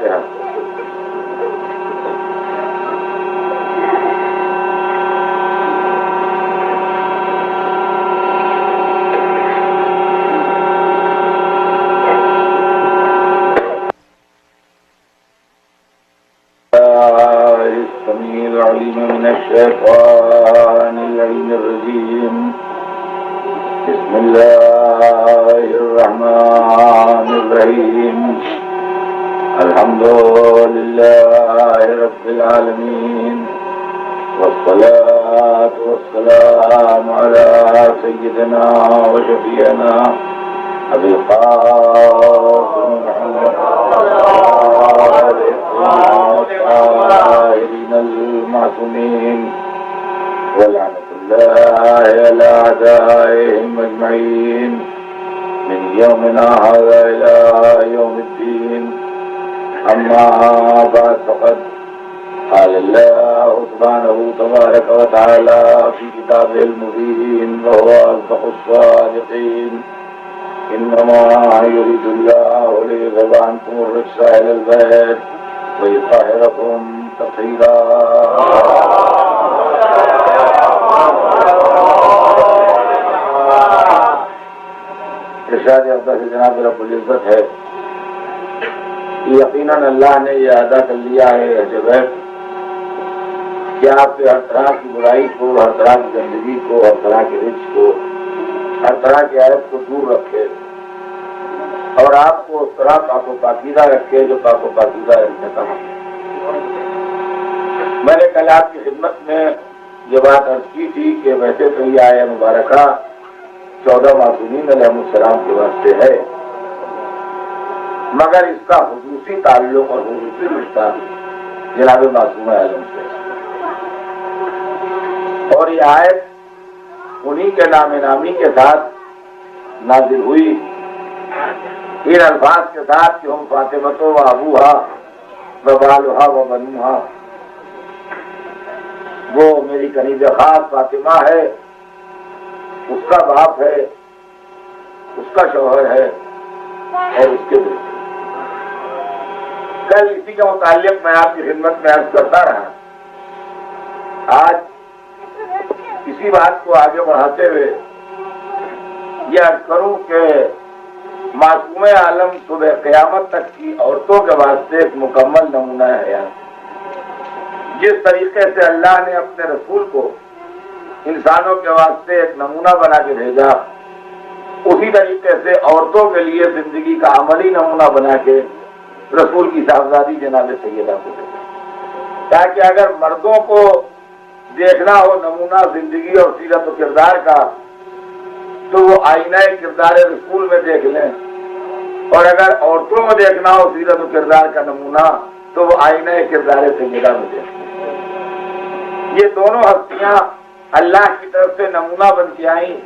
फातिहा। बिस्मिल्लाहिर्रहमानिर्रहीम। अल्हम्दुलिल्लाहि रब्बिल आलमीन वस्सलातु वस्सलामु अला सय्यिदिना व शफीअना अबिल कासिम मुहम्मद मासूमीन वलअनतुल्लाहि अला अदाइहिम अजमईन मिन यौमिना हाज़ा इला यौमिद्दीन। अम्मा बाद फ़क़द क़ाल अल्लाहु सुब्हानहु तबारक व तआला फ़ी किताबिहिल मुबीन व हुवा अस्दक़ुस सादिक़ीन। इन्नमा युरीदुल्लाहु लियुज़हिबा अन्कुमुर रिज्सा अहलल बैत व युत्तहिरकुम तत्हीरा। इरशाद अक़दस जनाब रब्बुल इज़्ज़त है कि यकीनन अल्लाह ने यह अदा कर लिया है जगह कि आपसे हर तरह की बुराई को, हर तरह की गंदगी को, हर तरह के रिज्क को, हर तरह के ऐब को दूर रखे और आपको उस तरह पाको पाकीज़ा रखे जो पाको पाकीज़ा ने कहा। मैंने कल आपकी खिदमत में ये बात अर्ज की थी कि वैसे तो ये आया मुबारका 14 मासूमीन अलैहिस्सलाम के वास्ते है, मगर इसका हुसूसी ताल्लुक और हुसूसी रिश्ता जनाब मासूम आलम से, और ये आयत उन्हीं के नामे नामी के साथ नाजिल हुई इन अल्फाज के साथ कि हम फातिमतो व अबूहा व बालुहा व बनुहा, वो मेरी कनीज़ खास फातिमा है, उसका बाप है, उसका शौहर है और उसके बेटे। कल इसी के मुताल्लिक मैं आपकी खिदमत में अर्ज करता रहा। आज इसी बात को आगे बढ़ाते हुए यह अर्ज करूं कि मासूम आलम सुबह क़यामत तक की औरतों के वास्ते एक मुकम्मल नमूना है। जिस तरीके से अल्लाह ने अपने रसूल को इंसानों के वास्ते एक नमूना बना के भेजा, उसी तरीके से औरतों के लिए जिंदगी का अमली नमूना बना के रसूल की साहबजादी जनाब सैयदा को भेजा, ताकि अगर मर्दों को देखना हो नमूना जिंदगी और सीरत और किरदार का, तो वो आईना किरदार रसूल में देख लें, और अगर औरतों में देखना हो सीरत और किरदार का नमूना, तो वो आईना किरदार सैयदा में देख लें। ये दोनों हस्तियां अल्लाह की तरफ से नमूना बन के आई।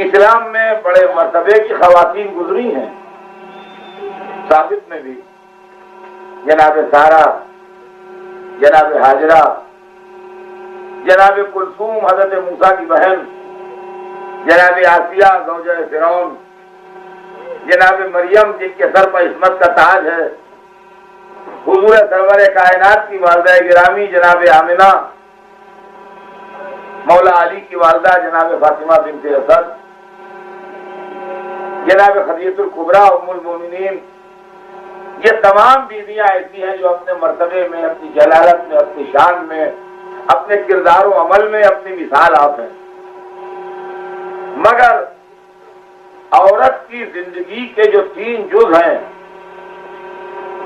इस्लाम में बड़े मर्तबे की खवातीन गुजरी हैं, साबित में भी जनाब सारा, जनाब हाजरा, जनाब कुलसूम हजरत मूसा की बहन, जनाब आसिया ज़ौजा फिरौन, जनाब मरियम जिनके सर पर इस्मत का ताज है, हुजूर सरवर कायनात की वालिदा गिरामी जनाब आमिना, मौला अली की वालिदा जनाब फातिमा बिन्त असद, जनाब खदीजतुल कुबरा उम्मुल मोमिनीन, ये तमाम बीवियां ऐसी हैं जो अपने मर्तबे में, अपनी जलालत में, अपनी शान में, अपने किरदार और अमल में अपनी मिसाल आप हैं। मगर औरत की जिंदगी के जो 3 जुज़ हैं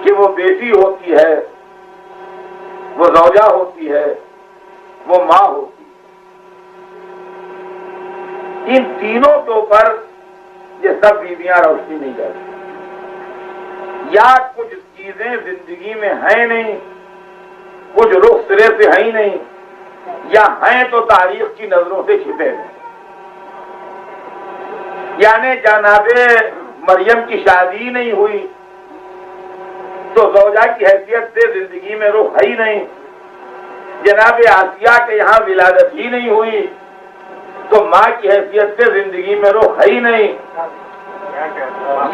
कि वो बेटी होती है, वो ज़ौजा होती है, वो माँ होती है, इन तीनों के ऊपर ये सब बीवियां रोशनी नहीं करती। या कुछ चीजें जिंदगी में हैं नहीं, कुछ रुख सिरे से है ही नहीं, या हैं तो तारीख की नजरों से छिपे हैं। यानी जनाबे मरियम की शादी नहीं हुई तो ज़ौजा की हैसियत से जिंदगी में रुख है ही नहीं, जनाब आसिया के यहाँ विलादत ही नहीं हुई तो माँ की हैसियत से जिंदगी में रुख है ही नहीं,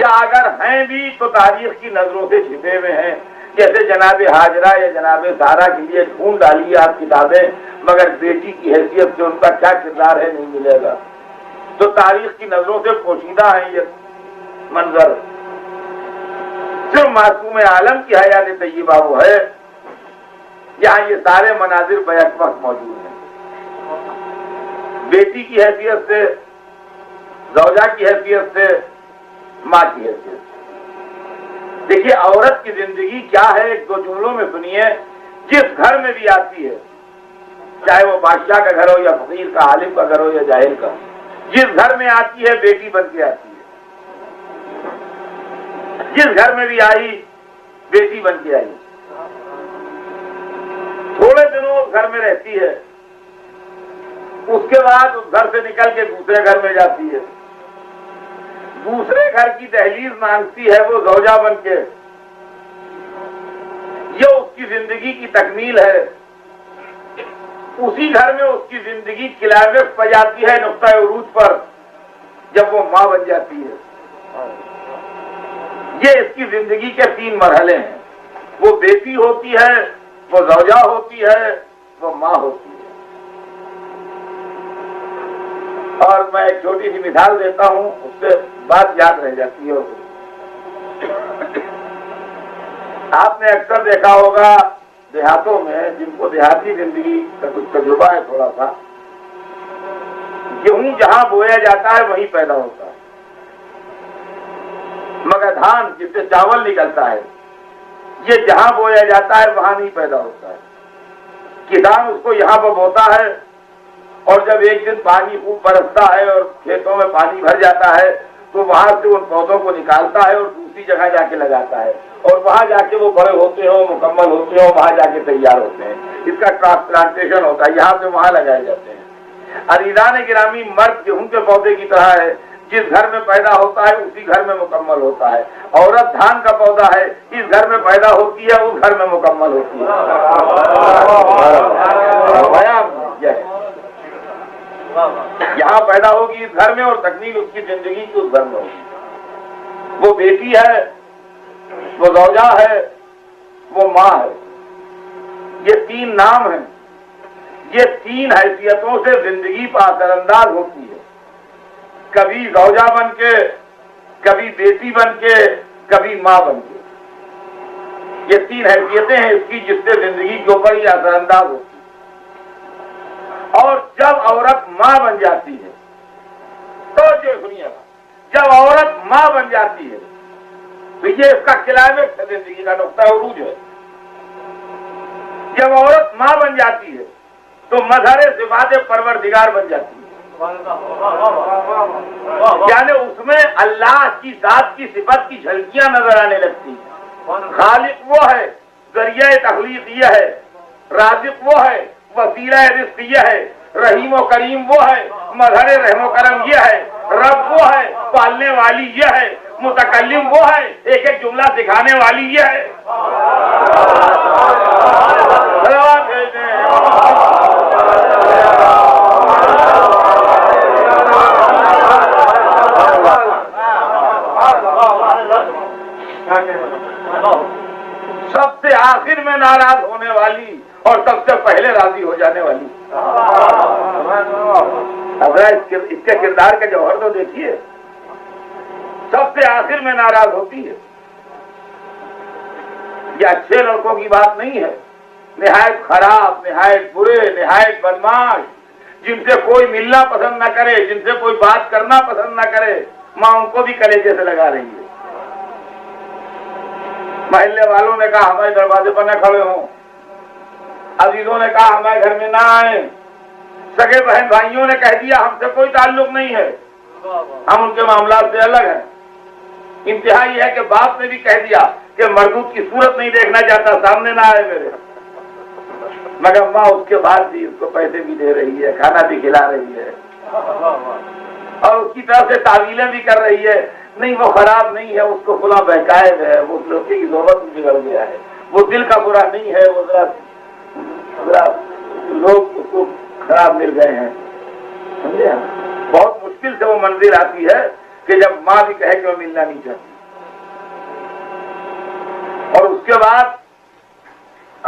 या अगर हैं भी तो तारीख की नजरों से छिपे हुए हैं। जैसे जनाबे हाजरा या जनाबे सारा के लिए ढूंढ डालिए आप किताबें, मगर बेटी की हैसियत से उनका क्या किरदार है नहीं मिलेगा। तो तारीख की नजरों से पोशीदा है ये मंजर। सिर्फ मासूम आलम की हयात तय्यबा वो है जहां ये सारे मनाजिर बैक वक्त मौजूद हैं। बेटी की हैसियत से, ज़ौजा की हैसियत से, माँ की हैसियत से। देखिए औरत की जिंदगी क्या है, एक दो जुमलों में सुनिए। जिस घर में भी आती है, चाहे वो बादशाह का घर हो या फकीर का, आलिम का घर हो या जाहिल का, जिस घर में आती है बेटी बन के आती है। जिस घर में भी आई बेटी बन के आई। थोड़े दिनों उस घर में रहती है, उसके बाद उस घर से निकल के दूसरे घर में जाती है। दूसरे घर की दहलीज मांगती है वो ज़ौजा बन के। ये उसकी जिंदगी की तकमील है। उसी घर में उसकी जिंदगी क्लाइमेक्स पर जाती है, नुक्ता उरूज पर, जब वो माँ बन जाती है। ये इसकी जिंदगी के 3 मरहले हैं। वो बेटी होती है, वो ज़ौजा होती है, वो माँ होती है। और मैं एक छोटी सी मिसाल देता हूं, उससे बात याद रह जाती है। आपने अक्सर देखा होगा देहातों में, जिनको देहाती जिंदगी का कुछ तजुर्बा है थोड़ा सा, गेहूं जहां बोया जाता है वहीं पैदा होता है, मगर धान जिससे चावल निकलता है ये जहां बोया जाता है वहां नहीं पैदा होता है। किसान उसको यहां पर बोता है और जब एक दिन पानी खूब बरसता है और खेतों में पानी भर जाता है तो वहां से उन पौधों को निकालता है और दूसरी जगह जाके लगाता है, और वहां जाके वो बड़े होते हो, मुकम्मल होते हो, वहां जाके तैयार होते हैं। इसका ट्रांसप्लांटेशन होता है, यहाँ से वहां लगाए जाते हैं। अरीदान गिरामी मर्द गेहूं के पौधे की तरह है, जिस घर में पैदा होता है उसी घर में मुकम्मल होता है। औरत धान का पौधा है, इस घर में पैदा होती है उस घर में मुकम्मल होती है। यहाँ पैदा होगी इस घर में और तकमील उसकी जिंदगी की उस घर में होगी। वो बेटी है, वो ज़ौजा है, वो माँ है। ये 3 नाम हैं। ये 3 हैसियतों से जिंदगी पर असरअंदाज होती है। कभी ज़ौजा बन के, कभी बेटी बन के, कभी माँ बन के। ये 3 हैसियतें हैं इसकी, जिससे जिंदगी के ऊपर ही असरअंदाज होती है। और जब औरत माँ बन जाती है तो जो सुनिएगा, जब औरत माँ बन जाती है तो ये इसका क्लाइमेक्स है, जिंदगी का नुक्ता उरूज है। जब औरत माँ बन जाती है तो मजहर सिफात परवरदिगार बन जाती है, यानी उसमें अल्लाह की जात की सिफत की झलकियां नजर आने लगती हैं। खालिक वो है, जरिया तखलीक ये है, राज़िक वो है, वसीला रिज़्क़ ये है, रहीम और करीम वो है, मजहर रहमो करम ये है, रब वो है, पालने वाली ये है, मुतकल्लिम वो है, एक एक जुमला सिखाने वाली ये है। सबसे आखिर में नाराज होने वाली और सबसे पहले राजी हो जाने वाली। अब इसके किरदार का जौहर तो देखिए, सबसे आखिर में नाराज होती है। ये अच्छे लड़कों की बात नहीं है, निहायत खराब, निहायत बुरे, निहायत बदमाश, जिनसे कोई मिलना पसंद न करे, जिनसे कोई बात करना पसंद न करे, माँ उनको भी कलेजे से लगा रही है। महल्ले वालों ने कहा हमारे दरवाजे पर न खड़े हों, अजीजों ने कहा हमारे घर में ना आए, सगे बहन भाइयों ने कह दिया हमसे कोई ताल्लुक नहीं है, हम उनके मामला से अलग हैं। इंतहा यह है कि बाप ने भी कह दिया कि मरदूद की सूरत नहीं देखना चाहता, सामने ना आए मेरे। मगर माँ उसके बाद भी उसको पैसे भी दे रही है, खाना भी खिला रही है और उसकी तरफ से तावीलें भी कर रही है। नहीं वो खराब नहीं है, उसको खुला बहकाए हुए है, वो लड़के की ज़रूरत में बिगड़ गया है, वो दिल का बुरा नहीं है, वो जरा लोग उसको खराब मिल गए हैं, समझे। बहुत मुश्किल से वो मंजिल आती है कि जब माँ भी कहे कि वो मिलना नहीं चाहती। और उसके बाद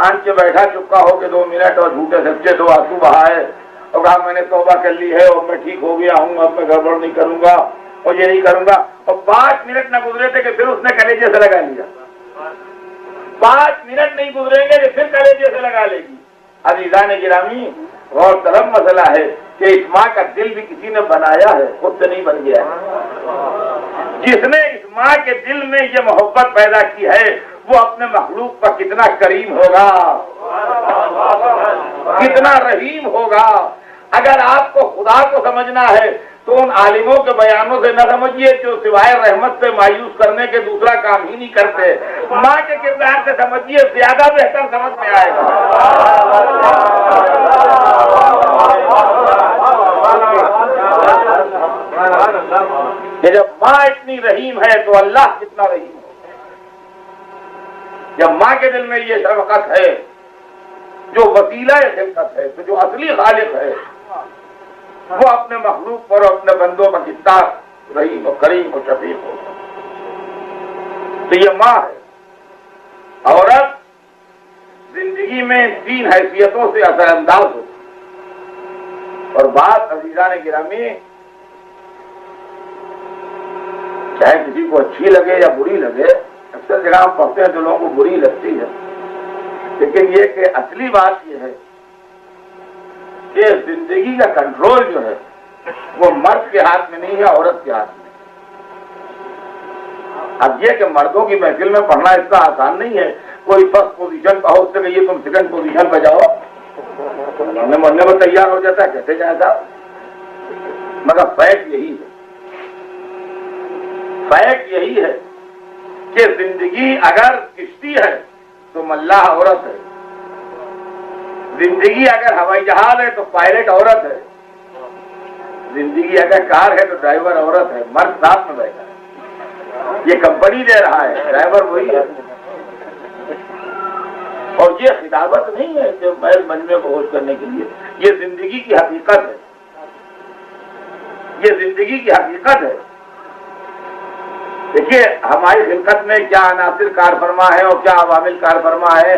ठान के बैठा चुका हो कि 2 मिनट और झूठे सच्चे 2 आंसू बहाए और कहा मैंने तौबा कर ली है और मैं ठीक हो गया हूँ, अब मैं गड़बड़ नहीं करूंगा और ये नहीं करूंगा, और 5 मिनट न गुजरे थे कि फिर उसने कलेजे से लगा लिया। 5 मिनट नहीं गुजरेंगे कि फिर कलेजे से लगा लेगी। अज़ीज़ान गिरामी, और तलब मसला है कि इस माँ का दिल भी किसी ने बनाया है, खुद से नहीं बन गया है। जिसने इस माँ के दिल में ये मोहब्बत पैदा की है वो अपने मखलूक पर कितना करीम होगा, कितना रहीम होगा। अगर आपको खुदा को समझना है तो उन आलिमों के बयानों से न समझिए जो सिवाय रहमत से मायूस करने के दूसरा काम ही नहीं करते। माँ के किरदार से समझिए, ज्यादा बेहतर समझ में आएगा। कि जब माँ इतनी रहीम है तो अल्लाह कितना रहीम है। जब माँ के दिल में ये शफकत है जो वसीला खिलकत है, तो जो असली खालिक है वो अपने मखलूक पर और अपने बंदों पर कितना रहीम और करीम और शफीक हो। तो ये माँ है। औरत जिंदगी में 3 हैसियतों से असरअंदाज हो। और बात अज़ीज़ान गिरामी, चाहे किसी को अच्छी लगे या बुरी लगे, अक्सर जगह हम पढ़ते हैं तो लोगों को बुरी लगती है, लेकिन ये कि असली बात ये है कि जिंदगी का कंट्रोल जो है वो मर्द के हाथ में नहीं है, औरत के हाथ में। अब ये कि मर्दों की महफिल में पढ़ना इतना आसान नहीं है। कोई फर्स्ट पोजीशन पर हो उससे कहिए तुम सेकंड पोजीशन पर जाओ, मरने में तैयार हो जाता है, कैसे जाएगा। मगर फैक्ट यही है, फैक्ट यही है कि जिंदगी अगर किश्ती है तो मल्लाह औरत है, जिंदगी अगर हवाई जहाज है तो पायलट औरत है, जिंदगी अगर कार है तो ड्राइवर औरत है। मर्द साथ में बैठा है, ये कंपनी दे रहा है, ड्राइवर वही है। और ये खिताबत नहीं है कि महज मजमे को होश करने के लिए, ये जिंदगी की हकीकत है, ये जिंदगी की हकीकत है। देखिए हमारी खिलकत में क्या अनासिर कार फरमा है और क्या अवामिल कार फरमा है।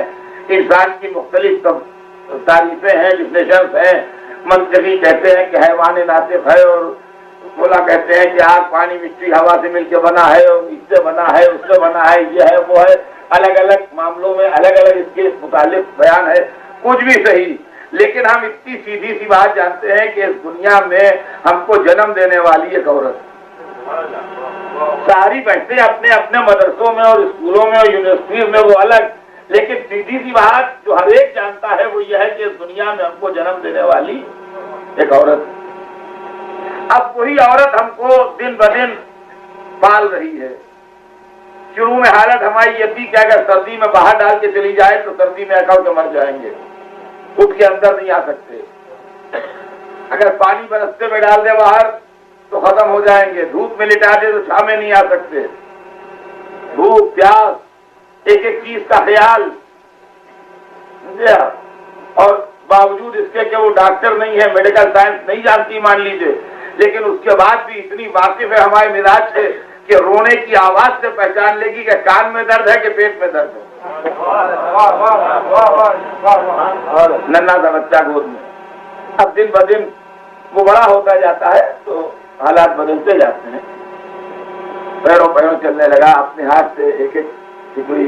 इंसान की मुख्तलिफ तारीफें हैं, डिफिनेशंस हैं। मंतकी कहते हैं कि हैवान नातिक है, और बोला कहते हैं कि आग पानी मिट्टी हवा से मिलकर बना है, और इससे बना है, उससे बना है, ये है वो है। अलग अलग मामलों में अलग अलग इसके मुतालिक बयान है, कुछ भी सही। लेकिन हम इतनी सीधी सी बात जानते हैं कि इस दुनिया में हमको जन्म देने वाली एक औरत, सारी बैठते अपने अपने मदरसों में और स्कूलों में और यूनिवर्सिटीज में वो अलग, लेकिन सीधी सी बात जो हर एक जानता है वो यह है कि इस दुनिया में हमको जन्म देने वाली एक औरत। अब वही औरत हमको दिन ब दिन पाल रही है। शुरू में हालत हमारी ये थी कि अगर सर्दी में बाहर डाल के चली जाए तो सर्दी में अकड़ के मर जाएंगे, उठ के अंदर नहीं आ सकते। अगर पानी बरसते में डाल दे बाहर तो खत्म हो जाएंगे, धूप में लिटा दे तो छाव में नहीं आ सकते। धूप प्यास, एक एक चीज का ख्याल, और बावजूद इसके कि वो डॉक्टर नहीं है, मेडिकल साइंस नहीं जानती मान लीजिए, लेकिन उसके बाद भी इतनी वाकिफ है हमारे मिजाज से कि रोने की आवाज से पहचान लेगी कि कान में दर्द है कि पेट में दर्द है। नन्हा सा बच्चा गोद में। अब दिन ब दिन वो बड़ा होता जाता है तो हालात बदलते जाते हैं। पैरों पैरों चलने लगा, अपने हाथ से एक एक कोई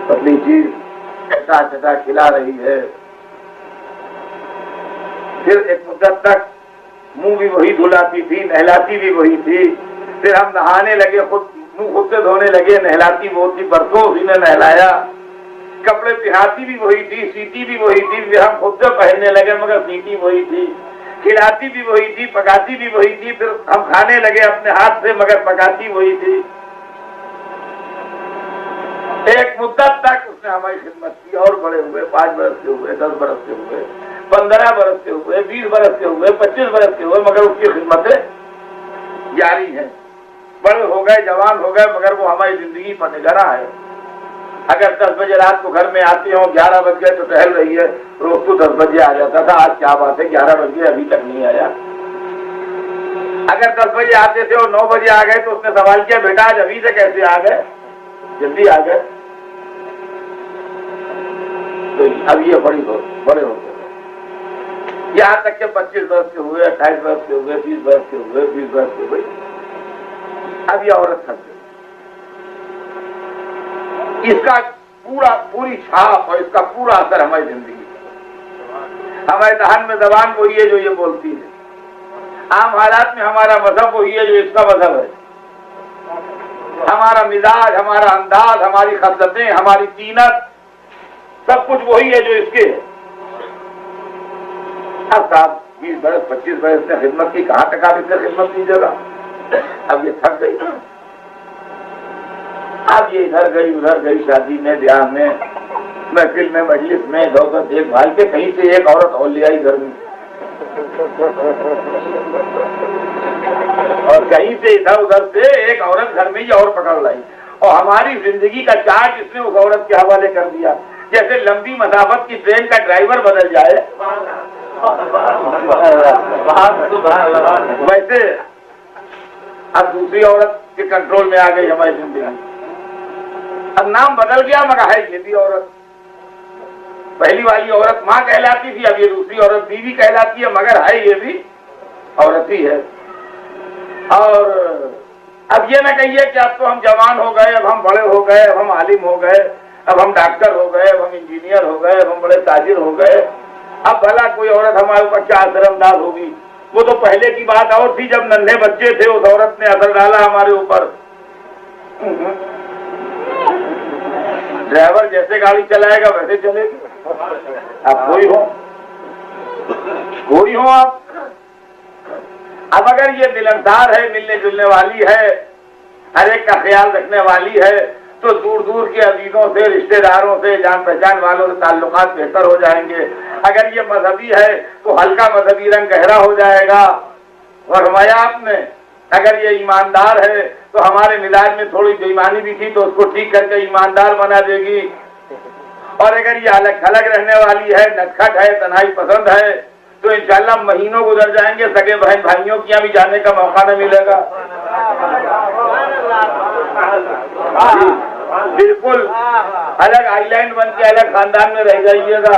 पतली चीज ऐसा चटा खिला रही है। फिर एक मुद्दत तक मुंह भी वही धुलाती थी, नहलाती भी वही थी। फिर हम नहाने लगे, मुंह खुद से धोने लगे, नहलाती वो थी, बरसों उसी ने नहलाया। कपड़े पिहाती भी वही थी, सीती भी वही थी। फिर हम खुद से पहनने लगे मगर सीती वही थी, खिलाती भी वही थी, पकाती भी वही थी। फिर हम खाने लगे अपने हाथ से मगर पकाती वही थी। एक मुद्दत तक उसने हमारी खिदमत की और बड़े हुए, 5 बरस के हुए, 10 बरस के हुए, 15 बरस के हुए, 20 बरस के हुए, 25 बरस के हुए, मगर उसकी खिदमतें जारी हैं। बड़े हो गए, जवान हो गए, मगर वो हमारी जिंदगी पर निगरां है। अगर 10 बजे रात को घर में आती हो, 11 बज गए तो टहल रही है, रोज तो 10 बजे आ जाता था, आज क्या बात है 11 बज गए अभी तक नहीं आया। अगर 10 बजे आते थे और 9 बजे आ गए तो उसने सवाल किया, बेटा आज अभी से कैसे आ गए, जल्दी आ गए। तो अब ये बड़े हो गए, यहाँ तक के 25 वर्ष के हुए, 28 वर्ष के हुए, 30 वर्ष के हुए, 20 वर्ष के हुए, अब ये औरत थक गई। इसका पूरी छाप और इसका पूरा असर हमारी जिंदगी, हमारे दहन में जबान वही है जो ये बोलती है, आम हालात में हमारा मजहब वही है जो इसका मजहब है, हमारा मिजाज, हमारा अंदाज, हमारी खसलतें, हमारी तीनत, सब कुछ वही है जो इसके है। अब साहब 20 बरस 25 बरस ने खिदमत की, कहां तक आप इसने खिदमत कीजिएगा? अब ये थक गई, अब ये इधर गई उधर गई, शादी में, ब्याह में, महफिल में, मजलिस में, इधर देखभाल के कहीं से एक औरत और ले आई घर में, और कहीं से इधर उधर से एक औरत घर में ही और पकड़ लाई, और हमारी जिंदगी का चार्ज इसने उस औरत के हवाले कर दिया। जैसे लंबी मसाफत की ट्रेन का ड्राइवर बदल जाए, वैसे अब दूसरी औरत के कंट्रोल में आ गई हमारी जिंदगी। अब नाम बदल गया मगर है ये भी औरत। पहली वाली औरत माँ कहलाती थी, अब ये दूसरी औरत बीवी कहलाती है, मगर है ये भी औरत ही है। और अब ये न कहिए कि अब तो हम जवान हो गए, अब हम बड़े हो गए, अब हम आलिम हो गए, अब हम डॉक्टर हो गए, अब हम इंजीनियर हो गए, अब हम बड़े ताजिर हो गए, अब भला कोई औरत हमारे ऊपर क्या असरअंदाज होगी। वो तो पहले की बात और थी, जब नन्हे बच्चे थे उस औरत ने असर डाला हमारे ऊपर। ड्राइवर जैसे गाड़ी चलाएगा वैसे चलेगी। अब कोई हो आप, अब अगर ये मिलनसार है, मिलने जुलने वाली है, हर एक का ख्याल रखने वाली है, तो दूर दूर के अजीजों से, रिश्तेदारों से, जान पहचान वालों से ताल्लुकात बेहतर हो जाएंगे। अगर ये मजहबी है तो हल्का मजहबी रंग गहरा हो जाएगा। फरमाया आपने, अगर ये ईमानदार है तो हमारे मिजाज में थोड़ी बेईमानी भी थी तो उसको ठीक करके ईमानदार बना देगी। और अगर ये अलग थलग रहने वाली है, नटखट है, तन्हाई पसंद है, तो इंशाल्लाह महीनों गुजर जाएंगे, सगे बहन भाइयों की यहाँ भी जाने का मौका न मिलेगा। बिल्कुल अलग आइलैंड बन के अलग खानदान में रह जाइएगा,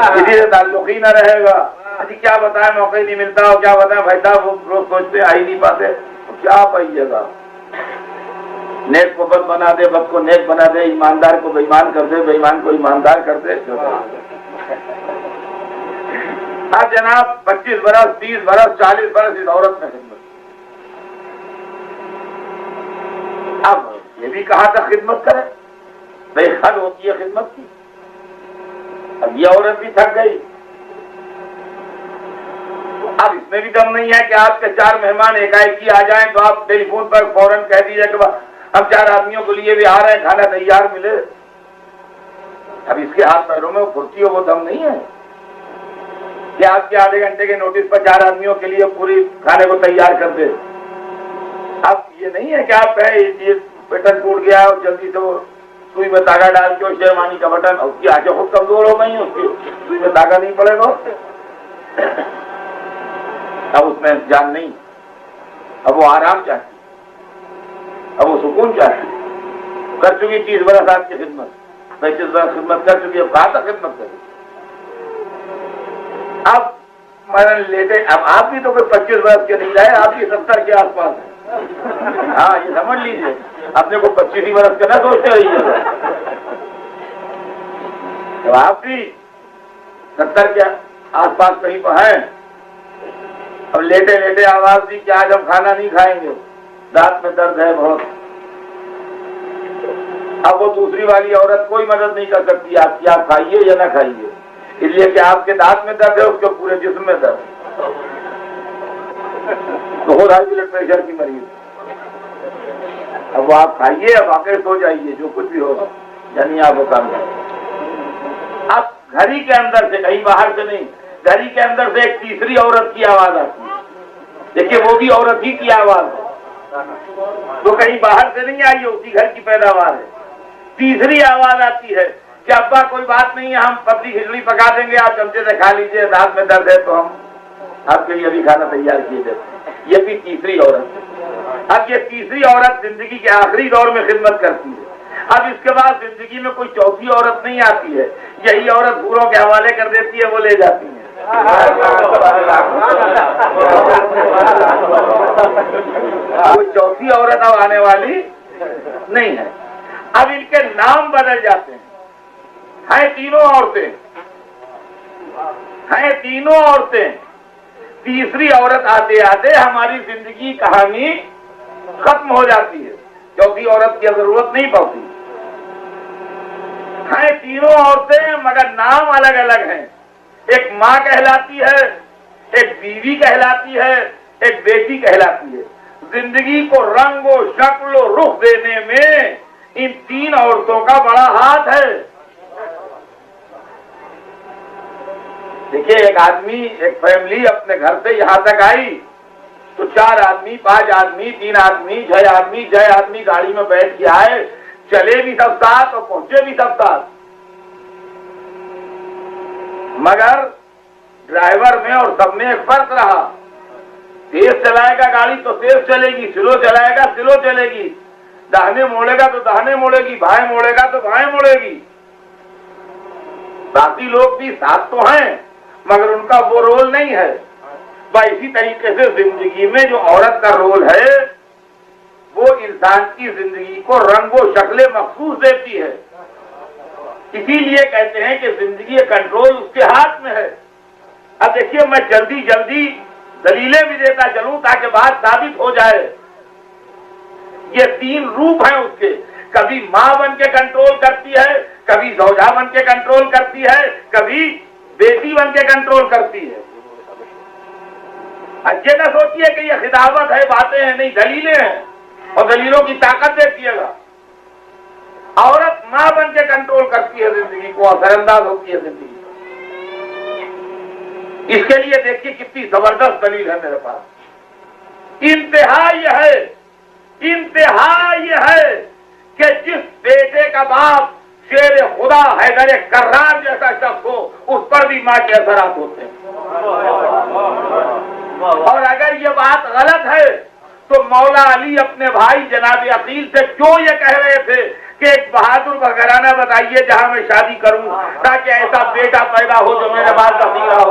किसी से ताल्लुक ही न रहेगा। अजी क्या बताएं, मौका ही नहीं मिलता, और क्या बताएं भाई साहब, वो रोज सोचते आ ही नहीं पाते, क्या पाइएगा। नेक को बद बना दे, बद को नेक बना दे, ईमानदार को बेईमान कर दे, बेईमान को ईमानदार कर दे। अब जनाब 25 बरस, 30 बरस, 40 बरस इस औरत में खिदमत, अब ये भी कहा था खिदमत करे, बेहद होती है खिदमत की। अब ये औरत भी थक गई, अब इसमें भी दम नहीं है कि आपके 4 मेहमान एकाएक ही आ जाएं तो आप टेलीफोन पर फौरन कह दीजिए कि हम 4 आदमियों के लिए भी आ रहे हैं, खाना तैयार मिले। अब इसके हाथ पैरों में वो फुर्ती हो, वो दम नहीं है कि आपके आधे घंटे के नोटिस पर 4 आदमियों के लिए पूरी खाने को तैयार कर दे। अब ये नहीं है कि आप कहे ये बटन टूट गया और जल्दी से सुई में धागा डाल के शेरवानी का बटन, उसकी आंखें खुद कमजोर हो गई, उसकी सुई में धागा नहीं पड़ेगा, अब उसमें जान नहीं, अब वो आराम चाहती, अब वो सुकून चाहती। कर चुकी 30 बरस आपकी खिदमत, 35 बरस खिदमत कर चुकी, अब कहाँ तक खिदमत करें। अब मरण लेटे, अब आप भी तो कोई 25 बरस के नहीं रहे, आप भी 70 के आसपास है। हाँ ये समझ लीजिए, अपने को 25 बरस के ना सोचते रहिए। तो आप भी 70 के आसपास कहीं पर हैं, अब लेटे लेटे आवाज दी कि आज हम खाना नहीं खाएंगे, दांत में दर्द है बहुत। अब वो दूसरी वाली औरत कोई मदद नहीं कर सकती आपकी, आप खाइए या ना खाइए, इसलिए कि आपके दांत में दर्द है, उसके पूरे जिस्म में दर्द, तो हो हाई ब्लड प्रेशर की मरीज। अब वो आप खाइए, अब आकर सो जाइए, जो कुछ भी होगा यानी आप बता दें। अब घड़ी के अंदर से, कहीं बाहर से नहीं, घड़ी के अंदर से एक तीसरी औरत की आवाज आती है। देखिए वो भी औरत ही की आवाज है, तो कहीं बाहर से नहीं आई है, उसी घर की पैदावार है। तीसरी आवाज आती है कि अब्बा कोई बात नहीं है, हम पतली खिचड़ी पका देंगे, आप चमचे से खा लीजिए, दांत में दर्द है तो हम आपके लिए भी खाना तैयार किए देते। ये भी तीसरी औरत है। अब ये तीसरी औरत जिंदगी के आखिरी दौर में खिदमत करती है। अब इसके बाद जिंदगी में कोई चौथी औरत नहीं आती है, यही औरत दूरों के हवाले कर देती है, वो ले जाती है। कोई चौथी औरत अब आने वाली नहीं है। अब इनके नाम बदल जाते हैं तीनों औरतें, हैं तीनों औरतें। तीसरी औरत आते आते हमारी जिंदगी कहानी खत्म हो जाती है, चौथी औरत की जरूरत नहीं पड़ती। हैं तीनों औरतें मगर नाम अलग अलग हैं। एक माँ कहलाती है, एक बीवी कहलाती है, एक बेटी कहलाती है। जिंदगी को रंग और शक्ल और रुख देने में इन तीन औरतों का बड़ा हाथ है। देखिए, एक आदमी, एक फैमिली अपने घर से यहाँ तक आई तो 4 आदमी, 5 आदमी, 3 आदमी, 6 आदमी, 6 आदमी गाड़ी में बैठ के आए, चले भी सब साथ और पहुंचे भी सब साथ। मगर ड्राइवर में और सब में एक फर्क रहा। तेज चलाएगा गाड़ी तो तेज चलेगी, स्लो चलाएगा स्लो चलेगी, दाहिने मोड़ेगा तो दाहिने मोड़ेगी, बाएं मोड़ेगा तो बाएं मोड़ेगी। बाकी लोग भी साथ तो हैं मगर उनका वो रोल नहीं है। भाई इसी तरीके से जिंदगी में जो औरत का रोल है वो इंसान की जिंदगी को रंगो शक्लें मखसूस देती है। इसीलिए कहते हैं कि जिंदगी का कंट्रोल उसके हाथ में है। अब देखिए, मैं जल्दी जल्दी दलीलें भी देता चलूं ताकि बात साबित हो जाए। ये 3 रूप हैं उसके। कभी माँ बन के कंट्रोल करती है, कभी जौजा बन के कंट्रोल करती है, कभी बेटी बन के कंट्रोल करती है। ये न सोचिए कि ये खिताबत है, बातें हैं, नहीं, दलीलें हैं और दलीलों की ताकत देखिएगा। औरत माँ बन के कंट्रोल करती है जिंदगी को, असरअंदाज होती है जिंदगी। इसके लिए देखिए कितनी जबरदस्त दलील है मेरे पास। इंतहा यह है कि जिस बेटे का बाप शेर खुदा हैदर कर्रार जैसा शख्स हो, उस पर भी माँ के असरात होते हैं। और अगर ये बात गलत है तो मौला अली अपने भाई जनाब अकील से क्यों ये कह रहे थे कि एक बहादुर घराना बताइए जहां मैं शादी करूं ताकि ऐसा बेटा पैदा हो जो मेरे बाद वसीला हो।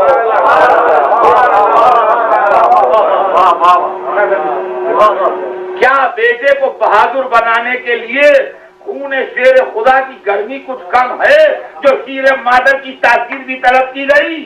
क्या बेटे को बहादुर बनाने के लिए खून शेर खुदा की गर्मी कुछ कम है जो शीर मादर की तासीर भी तलब की गई?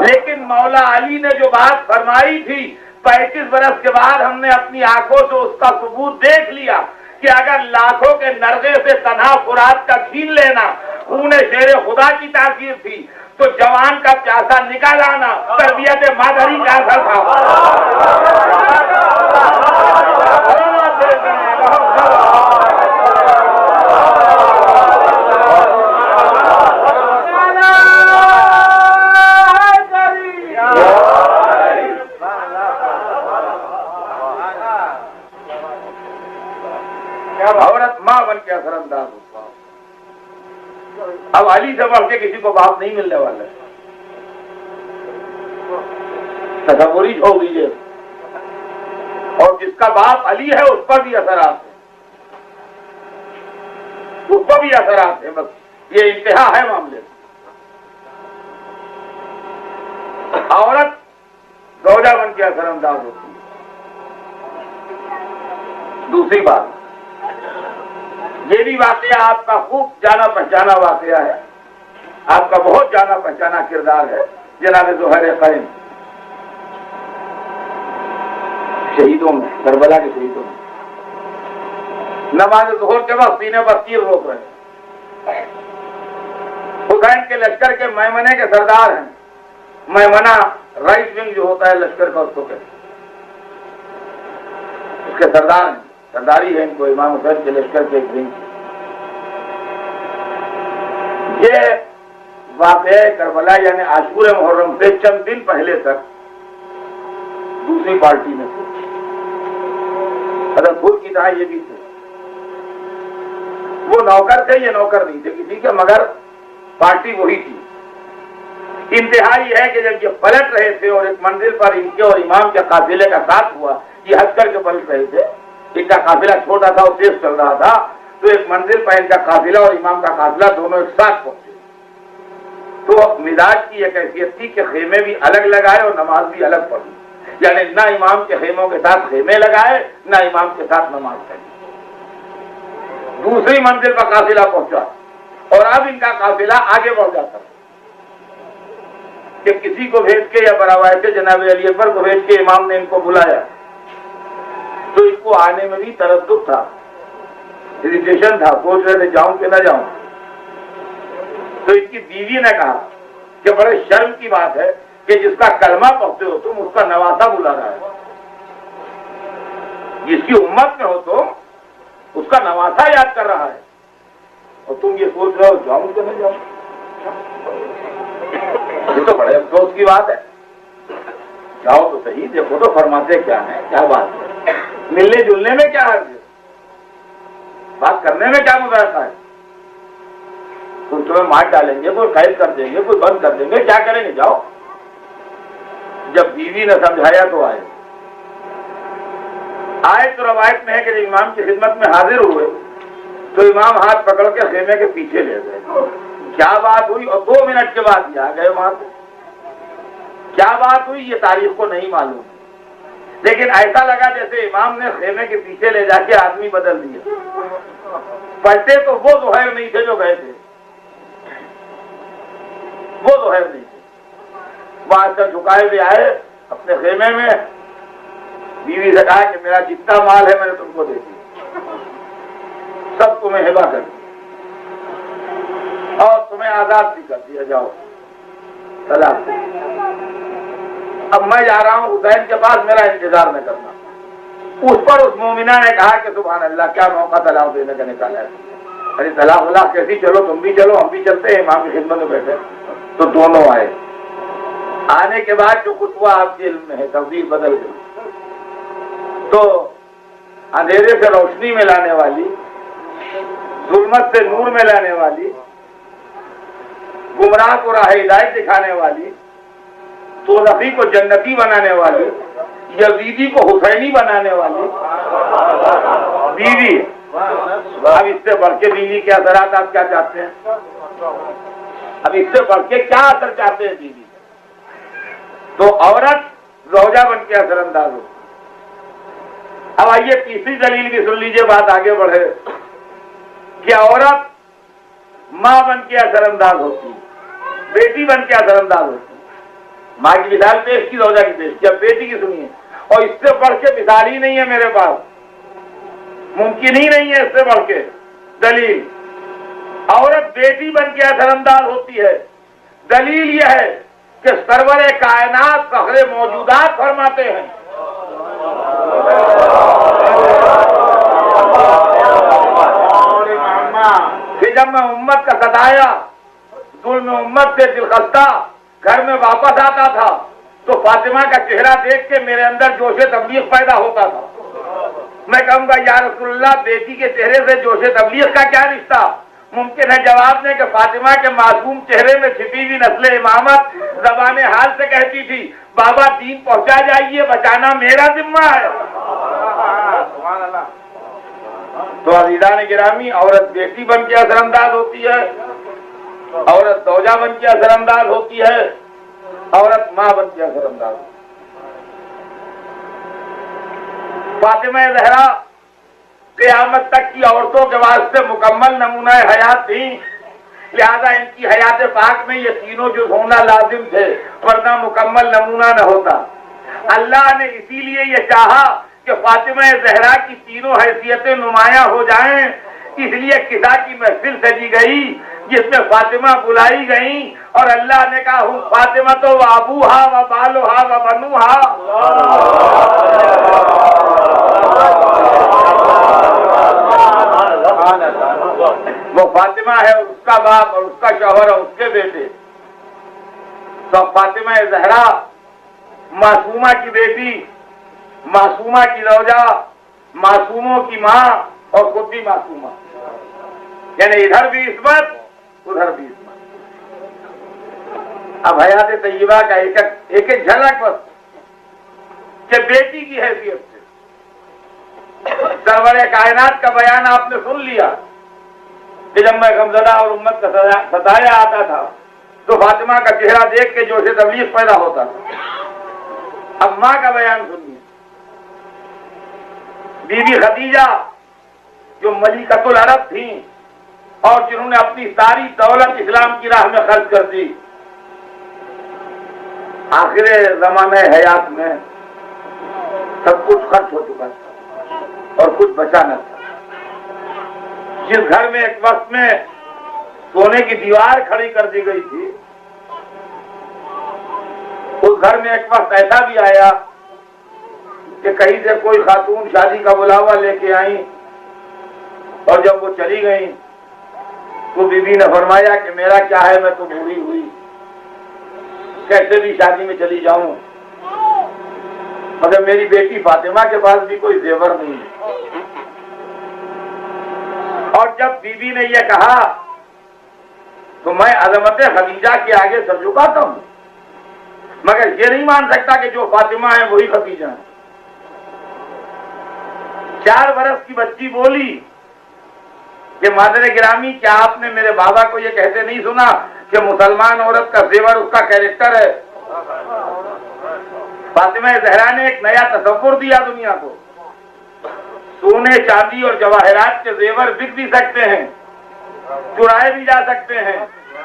लेकिन मौला अली ने जो बात फरमाई थी 35 बरस के बाद हमने अपनी आंखों से उसका सबूत देख लिया कि अगर लाखों के नरगे से तन्हा फुरात का छीन लेना खून शेर खुदा की तासीर थी तो जवान का प्यासा निकाल आना तरबियत मादरी का असर था। औरत माँ बन के असरअंदाज होता। अब अली से बढ़ के किसी को बाप नहीं मिलने वाला। तसव्वुर ही छोड़ दीजिए। और जिसका बाप अली है उस पर भी असरात है, उस पर भी असरात है। बस ये इंतहा है मामले। औरत गौजा बन के असरअंदाज होती है। दूसरी बात, ये भी वाकया आपका खूब जाना पहचाना वाकया है, आपका बहुत जाना पहचाना किरदार है जनाब ज़ुहैर क़ैम, शहीदों में, करबला के शहीदों में। नमाज ज़ुहर के वक्त सीने पर तीर रोक रहे। हुसैन के लश्कर के मैमने के सरदार हैं। मैमना राइट विंग जो होता है लश्कर का, उसको कहते, उसके सरदार हैं, सरदारी है इनको, इमाम हुसैन के लश्कर के एक विंग। ये वाक़या करबला यानी आशूर मुहर्रम से चंद दिन पहले तक दूसरी पार्टी में थे। अगर खुद की तरह ये भी थे। वो नौकर थे, ये नौकर नहीं थे किसी के, मगर पार्टी वही थी। इंतहा ये है कि जब ये पलट रहे थे और एक मंजिल पर इनके और इमाम के काफिले का साथ हुआ, ये हंस करके पलट रहे थे। इनका काफिला छोटा था और तेज चल रहा था, तो एक मंजिल पर इनका काफिला और इमाम का काफिला दोनों एक साथ पहुंचे। तो मिजाज की एक हैसियत थी कि खेमे भी अलग लगाए और नमाज भी अलग पढ़ी, यानी ना इमाम के खेमों के साथ खेमे लगाए, ना इमाम के साथ नमाज पढ़ी। दूसरी मंजिल पर काफिला पहुंचा और अब इनका काफिला आगे बढ़ जाता कि किसी को भेज के या बरावायते जनाब अली अकबर को भेज के इमाम ने इनको बुलाया, तो इसको आने में भी तरद्दुद था, इरिटेशन था, सोच रहे थे जाऊं कि ना जाऊं। तो इसकी बीवी ने कहा कि बड़े शर्म की बात है कि जिसका कलमा पढ़ते हो तुम उसका नवासा बुला रहा है, जिसकी उम्मत में हो तुम उसका नवासा याद कर रहा है, और तुम ये सोच रहे हो जाऊं कि नहीं जाऊं। ये तो बड़े अफसोस की बात है। जाओ तो सही, देखो तो फरमाते क्या है, क्या बात है, मिलने जुलने में क्या हर्ज है, बात करने में क्या मुबारक है। कोई तुम्हें मार डालेंगे, कोई कैद कर देंगे, कोई बंद कर देंगे, क्या करेंगे, जाओ। जब बीवी ने समझाया तो आए तो रवायत में है कि इमाम की खिदमत में हाजिर हुए तो इमाम हाथ पकड़ के खेमे के पीछे ले गए। क्या बात हुई, और 2 मिनट के बाद ही आ गए वहां से। क्या बात हुई ये तारीख को नहीं मालूम, लेकिन ऐसा लगा जैसे इमाम ने खेमे के पीछे ले जाके आदमी बदल दिए। पलटे तो वो जोहर नहीं थे जो गए थे, वो जोहर नहीं थे। वहां से झुकाए हुए आए अपने खेमे में, बीवी से कहा कि मेरा जितना माल है मैंने तुमको दे दिया, सब तुम्हें हिबा कर दिया और तुम्हें आजाद भी कर दिया, जाओ सलाम। अब मैं जा रहा हूं हुसैन के पास, मेरा इंतजार न करना। उस पर उस मोमिना ने कहा कि सुभान अल्लाह, क्या मौका तलाक देने का निकाला है। अरे तलाक वलाक कैसी, चलो तुम भी चलो हम भी चलते हैं, इमाम की खिदमत में बैठे। तो दोनों आए। आने के बाद जो कुछ हुआ आपके इल्म में है, तस्वीर बदल गई। तो अंधेरे से रोशनी में लाने वाली, जुल्मत से नूर में लाने वाली, गुमराह को राह हिदायत दिखाने वाली, तोज़खी को जन्नती बनाने वाली, यजीदी को हुसैनी बनाने वाली बीवी। अब इससे बढ़ के बीवी के असरात आप क्या चाहते हैं? अब इससे बढ़ के क्या असर चाहते हैं बीवी? तो औरत ज़ौजा बन के असरअंदाज हो। अब आइए तीसरी दलील भी सुन लीजिए, बात आगे बढ़े कि औरत मां बन के असरअंदाज होती, बेटी बन के असरअंदाज होती। मां की मिसाल पेश की, ज़ौजा की पेश की, अब बेटी की सुनिए। और इससे बढ़ के मिसाल ही नहीं है मेरे पास, मुमकिन ही नहीं है इससे बढ़ के दलील। औरत बेटी बन के असरअंदाज होती है। दलील यह है कि सरवरे कायनात फखरे मौजूदात फरमाते हैं कि जब मैं उम्मत का सताया, जुल्म उम्मत से दिलखस्ता घर में वापस आता था तो फातिमा का चेहरा देख के मेरे अंदर जोशे तबलीग पैदा होता था। मैं कहूंगा या रसूलल्लाह, बेटी के चेहरे से जोशे तबलीग का क्या रिश्ता? मुमकिन है जवाब दें कि फातिमा के मासूम चेहरे में छिपी हुई नस्ले इमामत ज़बाने हाल से कहती थी, बाबा दीन पहुंचा जाइए, बचाना मेरा जिम्मा है। तो अज़ीज़ान गिरामी, औरत बेटी बन के असरअंदाज होती है, औरत ज़ौजा बन के असरअंदाज होती है, औरत मां बन के असरअंदाज होती है। फातिमा ज़हरा क़यामत तक की औरतों के वास्ते मुकम्मल नमूना हयात थी, लिहाजा इनकी हयात पाक में ये तीनों जो होना लाजिम थे, वरना मुकम्मल नमूना न होता। अल्लाह ने इसीलिए ये चाहा कि फातिमा ज़हरा की तीनों हैसियतें नुमायां हो जाएं, इसलिए किसा की महफिल सजी गई जिसमें फातिमा बुलाई गई और अल्लाह ने कहा, हूँ फातिमा तो वाबूहा व बालुहा व बनुहा। वो फातिमा है, उसका बाप और उसका शौहर और उसके बेटे। तो फातिमा ज़हरा मासूमा की बेटी, मासूमा की ज़ौजा, मासूमों की माँ और खुद भी मासूमा, यानी इधर भी इस्मत उधर भी इस्मत। अब हयात तय्यबा का एक एक झलक बस कि बेटी की हैसियत से सरवरे कायनात का बयान आपने सुन लिया कि जब मैं गमज़दा और उम्मत का सताया आता था तो फातिमा का चेहरा देख के जोश तबलीग पैदा होता था। अब माँ का बयान सुनिए। बीबी खदीजा जो मलिकतुल अरब थी और जिन्होंने अपनी सारी दौलत इस्लाम की राह में खर्च कर दी, आखिर ज़माने हयात में सब कुछ खर्च हो चुका था और कुछ बचा न था। जिस घर में एक वक्त में सोने की दीवार खड़ी कर दी गई थी, उस घर में एक वक्त ऐसा भी आया कि कहीं से कोई खातून शादी का बुलावा लेके आई और जब वो चली गई तो बीबी ने फरमाया कि मेरा क्या है, मैं तो बूढ़ी हुई, कैसे भी शादी में चली जाऊं, मगर मेरी बेटी फातिमा के पास भी कोई जेवर नहीं है। और जब बीबी ने यह कहा तो मैं अज़मत खदीजा के आगे सर झुकाता हूं, मगर ये नहीं मान सकता कि जो फातिमा है वही खदीजा है। 4 बरस की बच्ची बोली कि मादर गिरामी, क्या आपने मेरे बाबा को ये कहते नहीं सुना कि मुसलमान औरत का जेवर उसका कैरेक्टर है। फातिमा ज़हरा ने एक नया तसव्वुर दिया दुनिया को। सोने चांदी और जवाहरात के जेवर बिक भी सकते हैं, चुराए भी जा सकते हैं,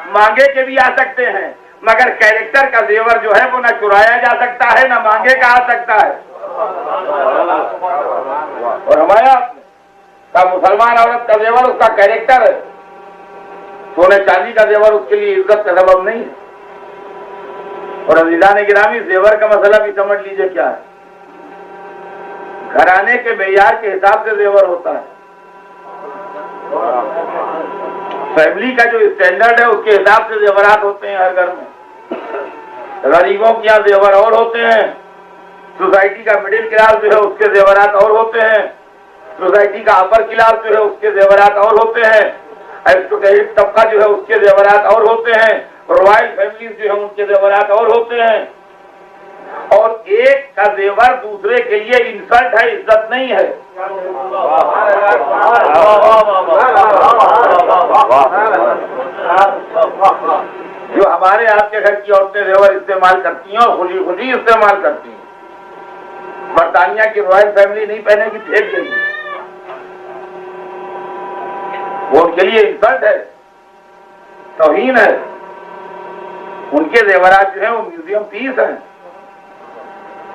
मांगे के भी आ सकते हैं, मगर कैरेक्टर का जेवर जो है वो ना चुराया जा सकता है ना मांगे का आ सकता है। और हमारा का मुसलमान औरत का जेवर उसका कैरेक्टर है, सोने चांदी का जेवर उसके लिए इज्जत का सबब नहीं है। और अज़ीज़ान गिरामी, जेवर का मसला भी समझ लीजिए क्या है। घराने के मेयार के हिसाब से जेवर होता है, फैमिली का जो स्टैंडर्ड है उसके हिसाब से जेवरात होते हैं हर घर में। गरीबों के यहाँ जेवर और होते हैं, सोसाइटी का मिडिल क्लास जो है उसके जेवरात और होते हैं, सोसाइटी का अपर क्लास जो है उसके जेवरात और होते हैं, एरिस्टोक्रेटिक तबका जो है उसके जेवरात और होते हैं, रॉयल फैमिलीज जो है उनके जेवरात और होते हैं। और एक का जेवर दूसरे के लिए इंसल्ट है, इज्जत नहीं है। जो हमारे आपके घर की औरतें जेवर इस्तेमाल करती हैं और खुशी खुशी इस्तेमाल करती हैं, बरतानिया की रॉयल फैमिली नहीं पहनेगी, फेंक देगी, वो उनके लिए इंसल्ट है, तौहीन है। उनके जेवरात जो है वो म्यूजियम पीस है,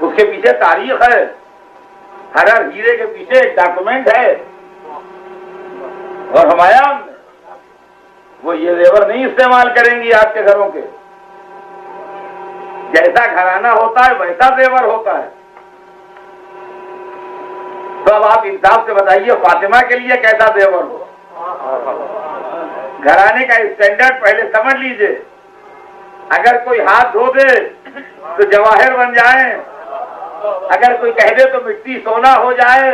उसके पीछे तारीख है, हर हीरे के पीछे एक डॉक्यूमेंट है। और हमारा वो ये जेवर नहीं इस्तेमाल करेंगी आपके घरों के। जैसा घराना होता है वैसा जेवर होता है। तो अब आप इंसाफ से बताइए, फातिमा के लिए कैसा जेवर हो। घराने का स्टैंडर्ड पहले समझ लीजिए। अगर कोई हाथ धो दे तो जवाहर बन जाए, अगर कोई कह दे तो मिट्टी सोना हो जाए,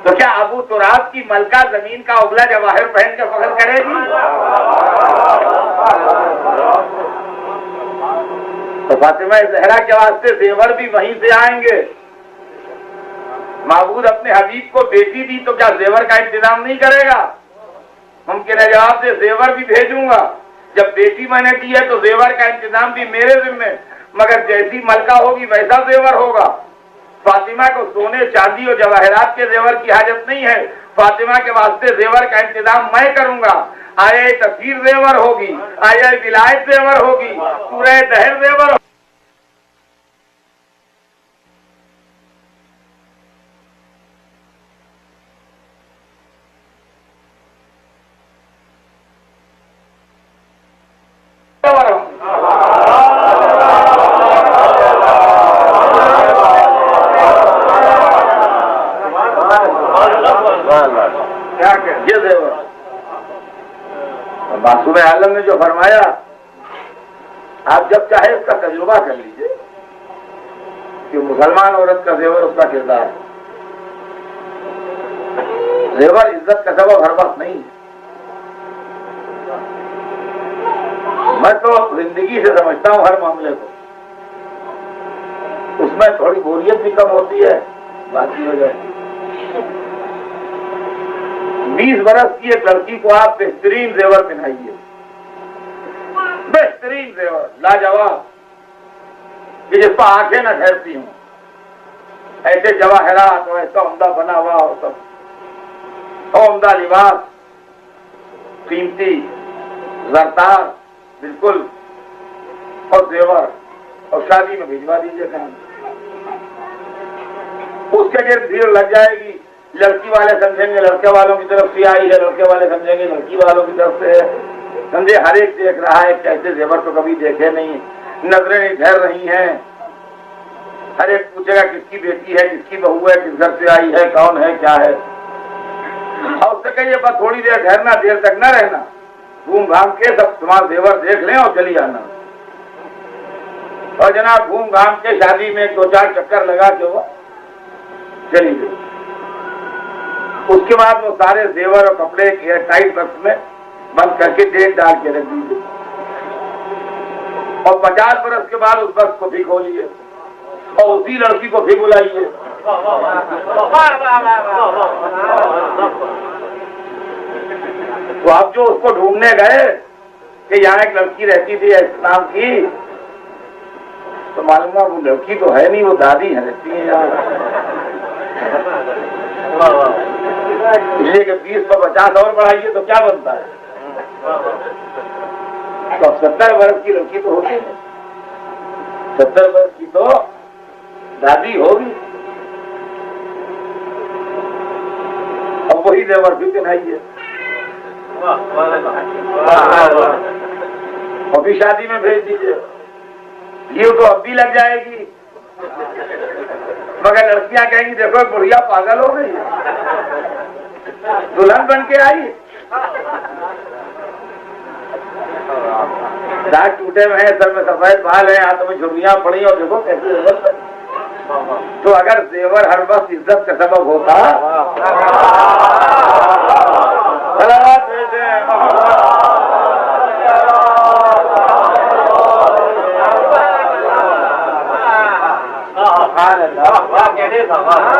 तो क्या अबू तुराब की मलका जमीन का उगला जवाहर पहन के फख्र करेगी? तो फातिमा ज़हरा के वास्ते जेवर भी वहीं से आएंगे। महबूद अपने हबीब को बेटी दी तो क्या जेवर का इंतजाम नहीं करेगा? मुमकिन है जवाब से जेवर भी भेजूंगा। जब बेटी मैंने दी है तो जेवर का इंतजाम भी मेरे जिम्मे, मगर जैसी मलका होगी वैसा जेवर होगा। फातिमा को सोने चांदी और जवाहरात के जेवर की हाजत नहीं है। फातिमा के वास्ते जेवर का इंतजाम मैं करूंगा। आया तफसीर जेवर होगी, आया विलायत जेवर होगी, पूरा दहर जेवर। मासूम आलम ने जो फरमाया, आप जब चाहे उसका तजुर्बा कर लीजिए कि मुसलमान औरत का जेवर उसका किरदार है। जेवर इज्जत का सबब हर वक्त नहीं है। मैं तो जिंदगी से समझता हूं हर मामले को, उसमें थोड़ी बोरियत भी कम होती है बाकी हो जाए। 20 बरस की एक लड़की को आप बेहतरीन जेवर पहनाइए, बेहतरीन जेवर, लाजवाब, कि जिस पर आंखें न ठहरती हूं, ऐसे जवाहरात और ऐसा उम्दा बना हुआ और सब उम्दा लिबास, कीमती जरदार बिल्कुल, और जेवर, और शादी में भिजवा दीजिए काम। उसके गिर्द भीड़ लग जाएगी, लड़की वाले समझेंगे लड़के वालों की तरफ से आई है, लड़के वाले समझेंगे लड़की वालों की तरफ से है। समझे हर एक देख रहा है कि ऐसे जेवर तो कभी देखे नहीं, नजरें नहीं ठहर रही हैं। हर एक पूछेगा किसकी बेटी है, किसकी बहू है, किस घर से आई है, कौन है, क्या है। और उससे कहिए बस थोड़ी देर ठहरना, देर तक न रहना, घूम घाम के सब तुम्हारा जेवर देख लें और चली आना। और जनाब घूम घाम के शादी में 2-4 चक्कर लगा के वो चली गई। उसके बाद वो सारे जेवर और कपड़े एयर टाइट बक्स में बंद करके डेट डाल के रख दीजिए, और 50 बरस के बाद उस बक्स को भी खोलिए और उसी लड़की को भी बुलाइए। तो आप जो उसको ढूंढने गए कि यहाँ एक लड़की रहती थी इस नाम की, तो मालूम है वो लड़की तो है नहीं, वो दादी है, रहती है यहाँ। इसलिए कि 20 पर 50 और बढ़ाइए तो क्या बनता है, तो 70 वर्ष की लड़की तो होती है, 70 वर्ष की तो दादी होगी। अब वही जेवर भी पहनाइए और भी शादी में भेज दीजिए। ये तो अब भी लग जाएगी, मगर लड़कियां कहेंगी देखो बुढ़िया पागल हो गई, दुल्हन बन के आई, दांत टूटे हुए हैं, सर में सफेद बाल है, हाथों में झुर्रियां पड़ी, और देखो कैसे। तो अगर जेवर हर वक्त इज्जत का सबब होता,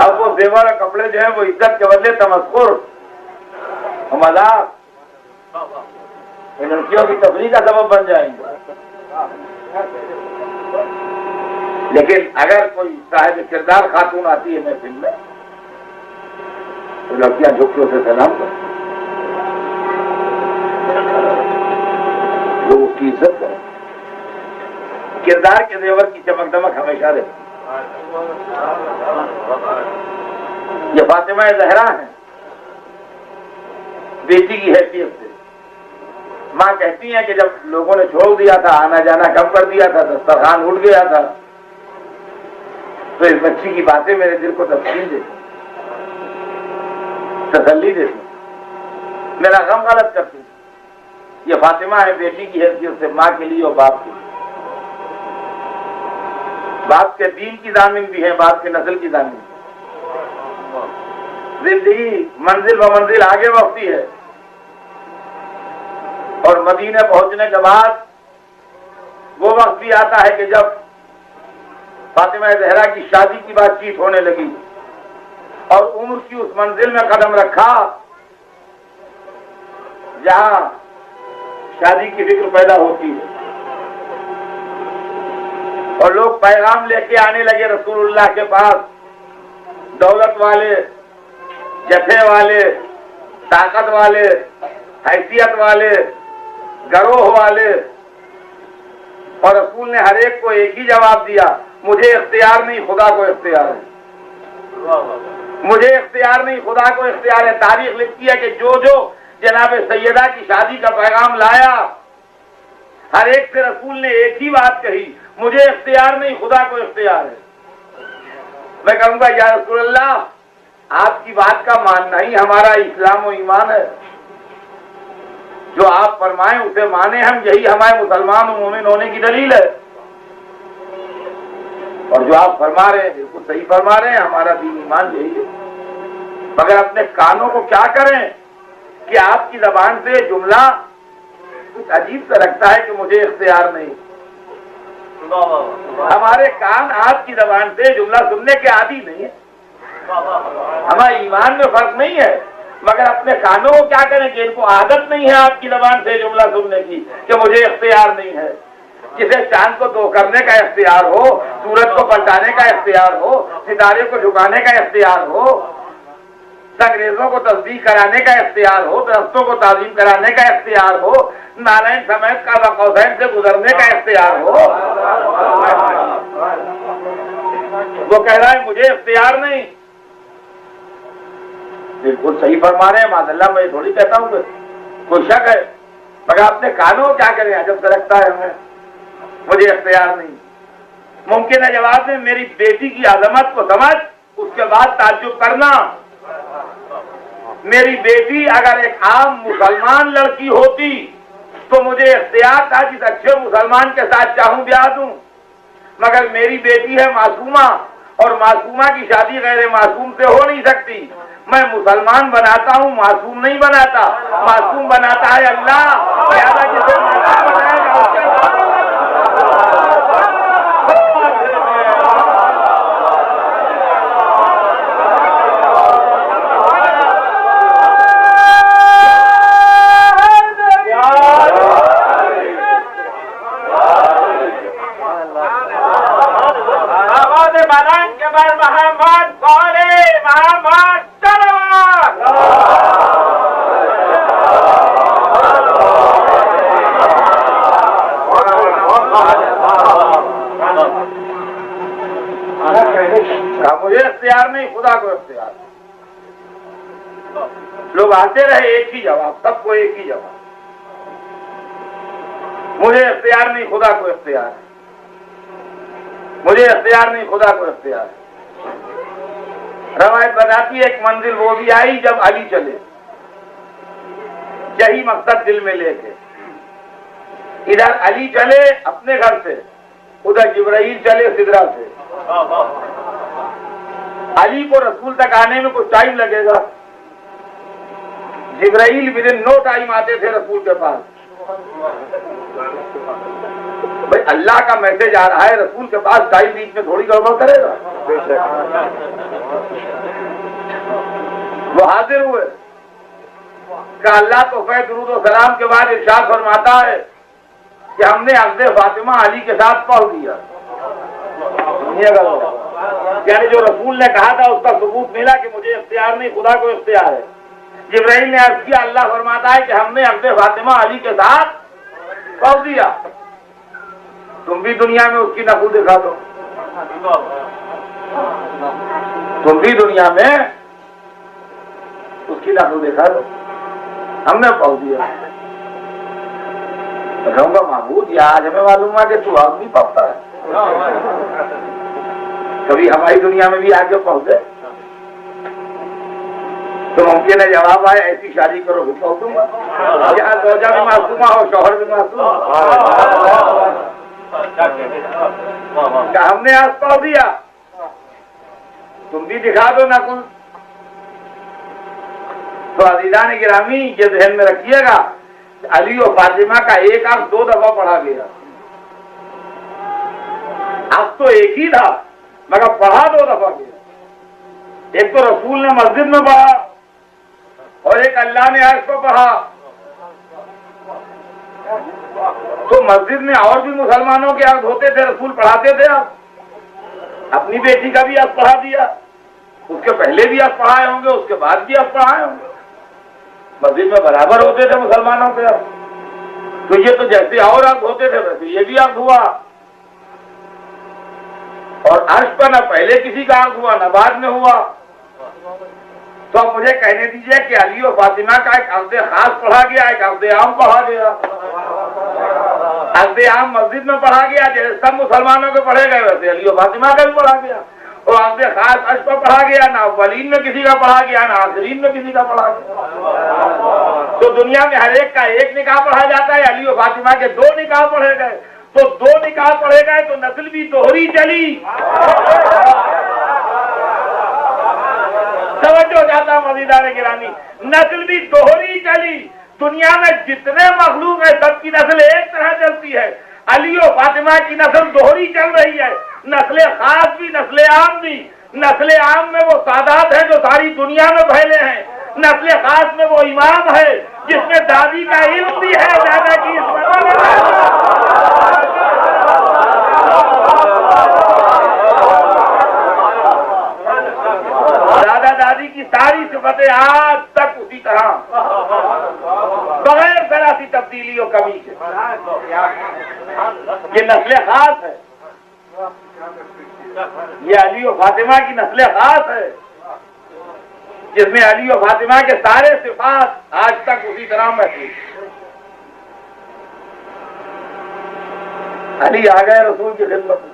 अब वो जेवर और कपड़े जो है वो इज्जत के बदले तमस्कुर, मजाक, लड़कियों की तफरीह का सबब बन जाएंगे। लेकिन अगर कोई साहिब किरदार खातून आती है महफिल में, तो लड़कियां झुक के उसे सलाम कर, लोग उसकी इज्जत करें। किरदार के जेवर की चमक दमक हमेशा रहती। ये फातिमा ज़हरा है, बेटी की हैसियत से। माँ कहती है कि जब लोगों ने छोड़ दिया था, आना जाना कम कर दिया था, दस्तरखान उठ गया था, तो इस बच्ची की बातें मेरे दिल को तस्कीन देती, तसल्ली देती, मेरा गम गलत करती। ये फातिमा है बेटी की हैसियत से, माँ के लिए और बाप के लिए। बाप के दीन की दामिन भी है, बाप के नस्ल की दामिन। जिंदगी मंजिल व मंजिल आगे बढ़ती है, और मदीने पहुंचने के बाद वो वक्त भी आता है कि जब फातिमा ज़हरा की शादी की बातचीत होने लगी और उम्र की उस मंजिल में कदम रखा जहां शादी की फिक्र पैदा होती है, और लोग पैगाम लेके आने लगे रसूलुल्लाह के पास, दौलत वाले, जथे वाले, ताकत वाले, हैसियत वाले, गरोह वाले, और रसूल ने हर एक को एक ही जवाब दिया, मुझे इख्तियार नहीं, खुदा को इख्तियार है। मुझे इख्तियार नहीं, खुदा को इख्तियार है। तारीख लिखती है कि जो जो जनाब सैयदा की शादी का पैगाम लाया, हर एक से रसूल ने एक ही बात कही, मुझे इख्तियार नहीं, खुदा को इख्तियार है। मैं कहूंगा या रसूलल्लाह, आपकी बात का मानना ही हमारा इस्लाम और ईमान है। जो आप फरमाएं उसे माने हम, यही हमारे मुसलमान और मोमिन होने की दलील है। और जो आप फरमा रहे हैं बिल्कुल सही फरमा रहे हैं, हमारा दीन ईमान यही है। मगर अपने कानों को क्या करें कि आपकी जबान से जुमला कुछ अजीब सा लगता है कि मुझे इख्तियार नहीं। हमारे कान आपकी जबान से जुमला सुनने के आदी नहीं है। हमारे ईमान में फर्क नहीं है, मगर अपने कानों को क्या करें कि इनको आदत नहीं है आपकी जबान से जुमला सुनने की कि मुझे इख्तियार नहीं है। जिसे चांद को दो करने का इख्तियार हो, सूरज को पलटाने का इख्तियार हो, सितारे को झुकाने का इख्तियार हो, अंग्रेजों को तस्दीक कराने का इख्तियार हो, दरख्तों को ताजीम कराने का इख्तियार हो, नारायण समेत का कौसैन से गुजरने का इख्तियार हो, वो कह रहा है मुझे इख्तियार नहीं। बिल्कुल सही फरमा रहे हैं मादल्ला, मैं थोड़ी कहता हूँ कोई शक है, मगर अपने कानों क्या करें, अजब सा लगता है हमें, मुझे इख्तियार नहीं। मुमकिन है जवाब में मेरी बेटी की अजमत को समझ, उसके बाद ताज्जुब करना। मेरी बेटी अगर एक आम मुसलमान लड़की होती तो मुझे इख्तियार था जिस अच्छे मुसलमान के साथ चाहूं ब्याह दूं, मगर मेरी बेटी है मासूमा, और मासूमा की शादी गैर मासूम से हो नहीं सकती। मैं मुसलमान बनाता हूं, मासूम नहीं बनाता। मासूम बनाता है अल्लाह, लिहाजा जिसे मासूम बनाएगा उसके मुझे इख्तियार नहीं, खुदा को इख्तियार। लोग आते रहे एक ही जवाब, सबको एक ही जवाब, मुझे इख्तियार नहीं, खुदा को इख्तियार। मुझे इख्तियार नहीं, खुदा को इख्तियार। रवायत बताती है एक मंजिल वो भी आई जब अली चले, यही मकसद दिल में लेके। इधर अली चले अपने घर से, उधर जिब्राइल चले सिदरा से। अली को रसूल तक आने में कुछ टाइम लगेगा, जिब्राइल विदिन नो टाइम आते थे रसूल के पास। भाई अल्लाह का मैसेज आ रहा है रसूल के पास, टाइम बीच में थोड़ी गड़बड़ करेगा। वो हाजिर हुए कि अल्लाह तो फै दुरूद व सलाम के बाद इरशाद फरमाता है कि हमने अक़्द फातिमा अली के साथ पढ़ दिया। यानी जो रसूल ने कहा था उसका सबूत मिला कि मुझे इख्तियार नहीं, खुदा को इख्तियार है। जिब्राइल ने अर्ज किया, अल्लाह फरमाता है कि हमने अक़्द फातिमा अली के साथ पढ़ दिया, तुम भी दुनिया में उसकी नकल दिखा दो। तुम भी दुनिया में उसकी नकल दिखा दो, हमने पढ़ दिया। तो कहूँगा महबूद या आज हमें मालूम है कि तू आज भी पढ़ता है, कभी हमारी दुनिया में भी आगे पहुंचे तो मुमकिन है जवाब आए ऐसी शादी करो भी पहुंच दूंगा, यहाँ दौजा भी मासूमा हो, शौहर भी मासूम। हमने आज पढ़ दिया, तुम भी दिखा दो नकुल। तो अजीज़ान गिरामी ये ध्यान में रखिएगा, अली और फातिमा का एक आंख 2 दफा पढ़ा गया। अब तो एक ही था मगर पढ़ा 2 दफा गया। एक तो रसूल ने मस्जिद में पढ़ा और एक अल्लाह ने अर्श पर पढ़ा। तो मस्जिद में और भी मुसलमानों के अर्ज होते थे, रसूल पढ़ाते थे। आप अपनी बेटी का भी अर्ज पढ़ा दिया, उसके पहले भी अर्ज पढ़ाए होंगे, उसके बाद भी अर्ज पढ़ाए होंगे। मस्जिद में बराबर होते थे मुसलमानों के अर्ज। तो ये तो जैसे और अर्ज होते थे वैसे ये भी अर्ज हुआ। और अर्श पर न पहले किसी का अर्ज हुआ न बाद में हुआ। तो अब मुझे कहने दीजिए कि अली और फातिमा का एक अर्ज खास पढ़ा गया, एक अर्ज आम पढ़ा गया। अर्ज आम मस्जिद में पढ़ा गया, जैसे सब मुसलमानों के पढ़े गए वैसे अली और फातिमा का भी पढ़ा गया। और अर्ज खास अर्श पर पढ़ा गया, ना अव्वलीन में किसी का पढ़ा गया, ना आखिरीन में किसी का पढ़ा गया। तो दुनिया में हर एक का एक निकाह पढ़ा जाता है, अली और फातिमा के 2 निकाह पढ़े गए। तो 2 निकाह पढ़े गए तो नस्ल भी दोहरी चली। समझो जाता मज़ीदार गिरामी, नस्ल भी दोहरी चली। दुनिया में जितने मखलूक है सबकी नस्ल एक तरह चलती है, अली और फातिमा की नस्ल दोहरी चल रही है। नस्ल खास भी नस्ल आम भी, नस्ले आम में वो सादात है जो सारी दुनिया में फैले हैं, नस्ले खास में वो इमाम है जिसमें दादी का इल्म भी है, दादा की दादा दादी की सारी सिफतें आज तक उसी तरह बगैर जरा सी तब्दीली और कमी के। ये नस्ले खास है, ये अली और फातिमा की नस्ले खास है जिसमें अली और फातिमा के सारे सिफात आज तक उसी तरह महसूस। अली आ गए रसूल की खिदमत में,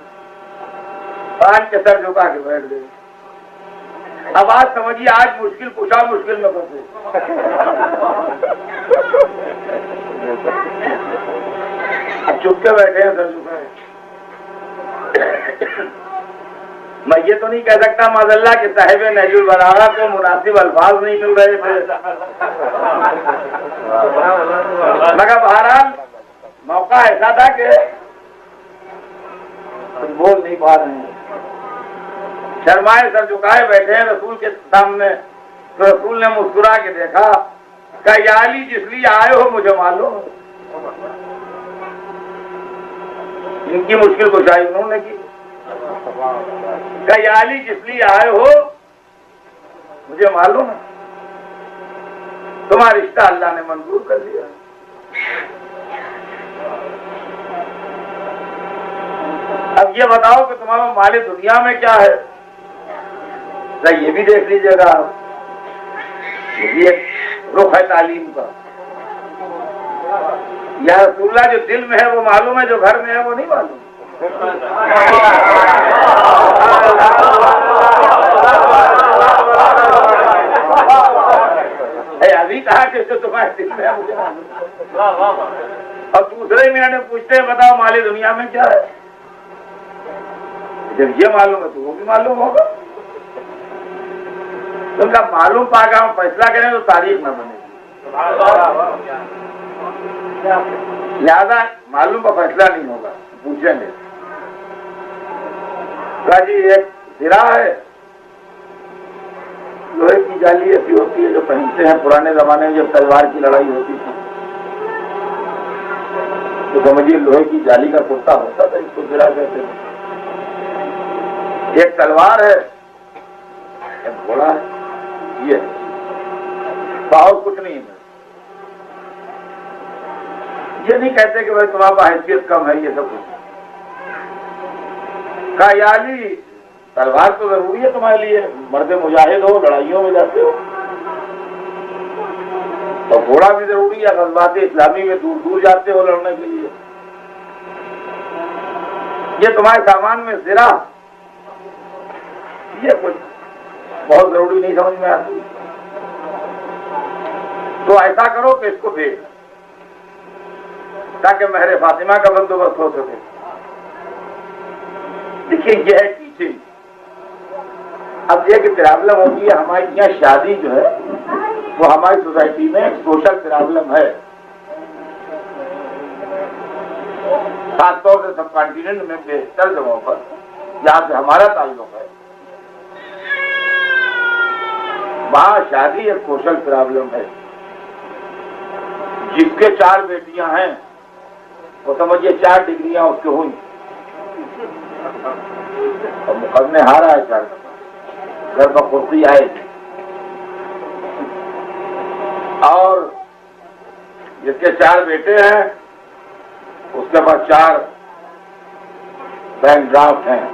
पान के सर झुका के बैठ गए। अब आज समझिए, आज मुश्किल पूछा, मुश्किल में फंसे। अब चुप के बैठे हैं, सर झुकाए। मैं ये तो नहीं कह सकता माज़अल्लाह के साहिब नहजुल बलागा को मुनासिब अल्फाज नहीं मिल रहे थे, मगर बहरहाल मौका ऐसा था कि बोल नहीं पा रहे हैं, शर्माए सर झुकाए बैठे हैं रसूल के सामने। तो रसूल ने मुस्कुरा के देखा, कहा या अली जिस लिए आए हो मुझे मालूम। इनकी मुश्किल कुशाई उन्होंने की। कहा या अली जिस लिए आए हो मुझे मालूम है, तुम्हारा रिश्ता अल्लाह ने मंजूर कर दिया। अब ये बताओ कि तुम्हारा माले दुनिया में क्या है, ये भी देख लीजिएगा आप। ये भी एक रुख है तालीम का। या रसूलुल्लाह जो दिल में है वो मालूम है, जो घर में है वो नहीं मालूम। अभी कहा कि जो तुम्हारे दिल में है मुझे मालूम। और दूसरे मिनट पूछते हैं बताओ माले दुनिया में क्या है। जब ये मालूम है तो वो भी मालूम होगा। उनका मालूम पाकर हम फैसला करें तो तारीख न बनेगी। लिहाजा मालूम का फैसला नहीं होगा, पूछेंगे। जी एक सिरा है, लोहे की जाली ऐसी होती है जो पहनते हैं पुराने जमाने में, जब तलवार की लड़ाई होती थी तो समझिए लोहे की जाली का कुर्ता होता था, इसको सिरा कहते थे। एक तलवार है, एक घोड़ा है, ये बहुत कुछ नहीं है। ये नहीं कहते कि भाई तुम्हारा हैसियत कम है, ये सब कुछ। कहा या अली तलवार तो जरूरी है तुम्हारे लिए, मर्द मुजाहिद हो, लड़ाइयों में जाते हो, तो घोड़ा भी जरूरी है, गज़वात इस्लामी में दूर दूर जाते हो लड़ने के लिए। ये तुम्हारे सामान में सिरा, ये कुछ बहुत जरूरी नहीं समझ में आती। तो ऐसा करो कि इसको भेज, ताकि महरे फातिमा का बंदोबस्त हो सके। देखिए यह है टीचिंग। अब यह कि प्रॉब्लम होती है हमारी यहाँ शादी जो है वो हमारी सोसाइटी में एक सोशल प्रॉब्लम है, खासतौर से सब कॉन्टिनेंट में बेहतर जगहों पर जहाँ से हमारा ताल्लुक है, वहां शादी एक सोशल प्रॉब्लम है। जिसके 4 बेटियां हैं वो समझिए 4 डिग्रियां उसके हुई और मुकदमे हारा है, 4 घर पर कुर्सी आएगी। और जिसके 4 बेटे हैं उसके पास 4 बैंक ड्राफ्ट हैं,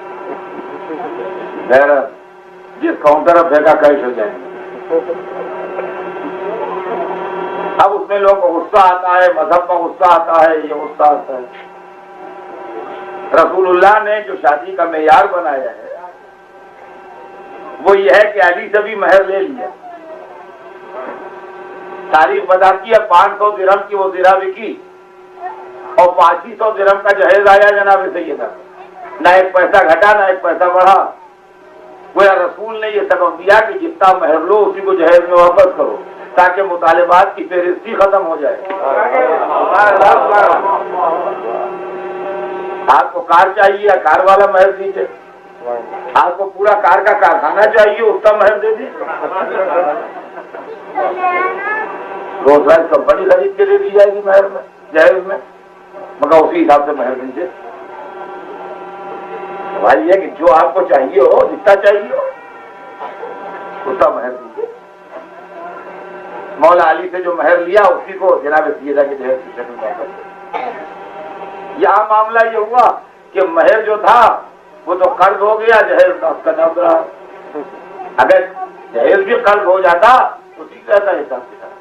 जिस काउंटर पर फेंका कैश हो जाएंगे। अब उसमें लोगों को गुस्सा आता है, मजहब का गुस्सा आता है, ये गुस्सा आता है। रसूलुल्लाह ने जो शादी का मेयार बनाया है वो ये है कि अली से भी महर ले लिया। तारीख बताती है 500 दिरहम की वो ज़िरा बिकी और 2500 दिरहम का जहेज आया जनाब सैयदा। ना एक पैसा घटा ना एक पैसा बढ़ा। गोया रसूल ने ये सबक दिया कि जितना महर लो उसी को जहेज में वापस करो, ताकि मुतालिबात की फेरिस्ती खत्म हो जाए। आपको कार चाहिए, कार वाला महर दीजिए। आपको पूरा कार का कारखाना चाहिए, उतना महल दे दी। रोज राइस कंपनी खरीद के दे दी जाएगी महल में, जहेज में, मगर उसी हिसाब से महल दीजिए। भाई है कि जो आपको चाहिए हो, जितना चाहिए हो उतना महल दीजिए। मौला अली से जो महल लिया उसी को जनाब सैयदा के जहेज की शक्ल में। यहाँ मामला ये हुआ कि महल जो था वो तो कर्ज हो गया, जहेज का उसका नाम रहा। अगर जहेज भी कर्ज हो जाता तो ठीक रहता हिसाब किताब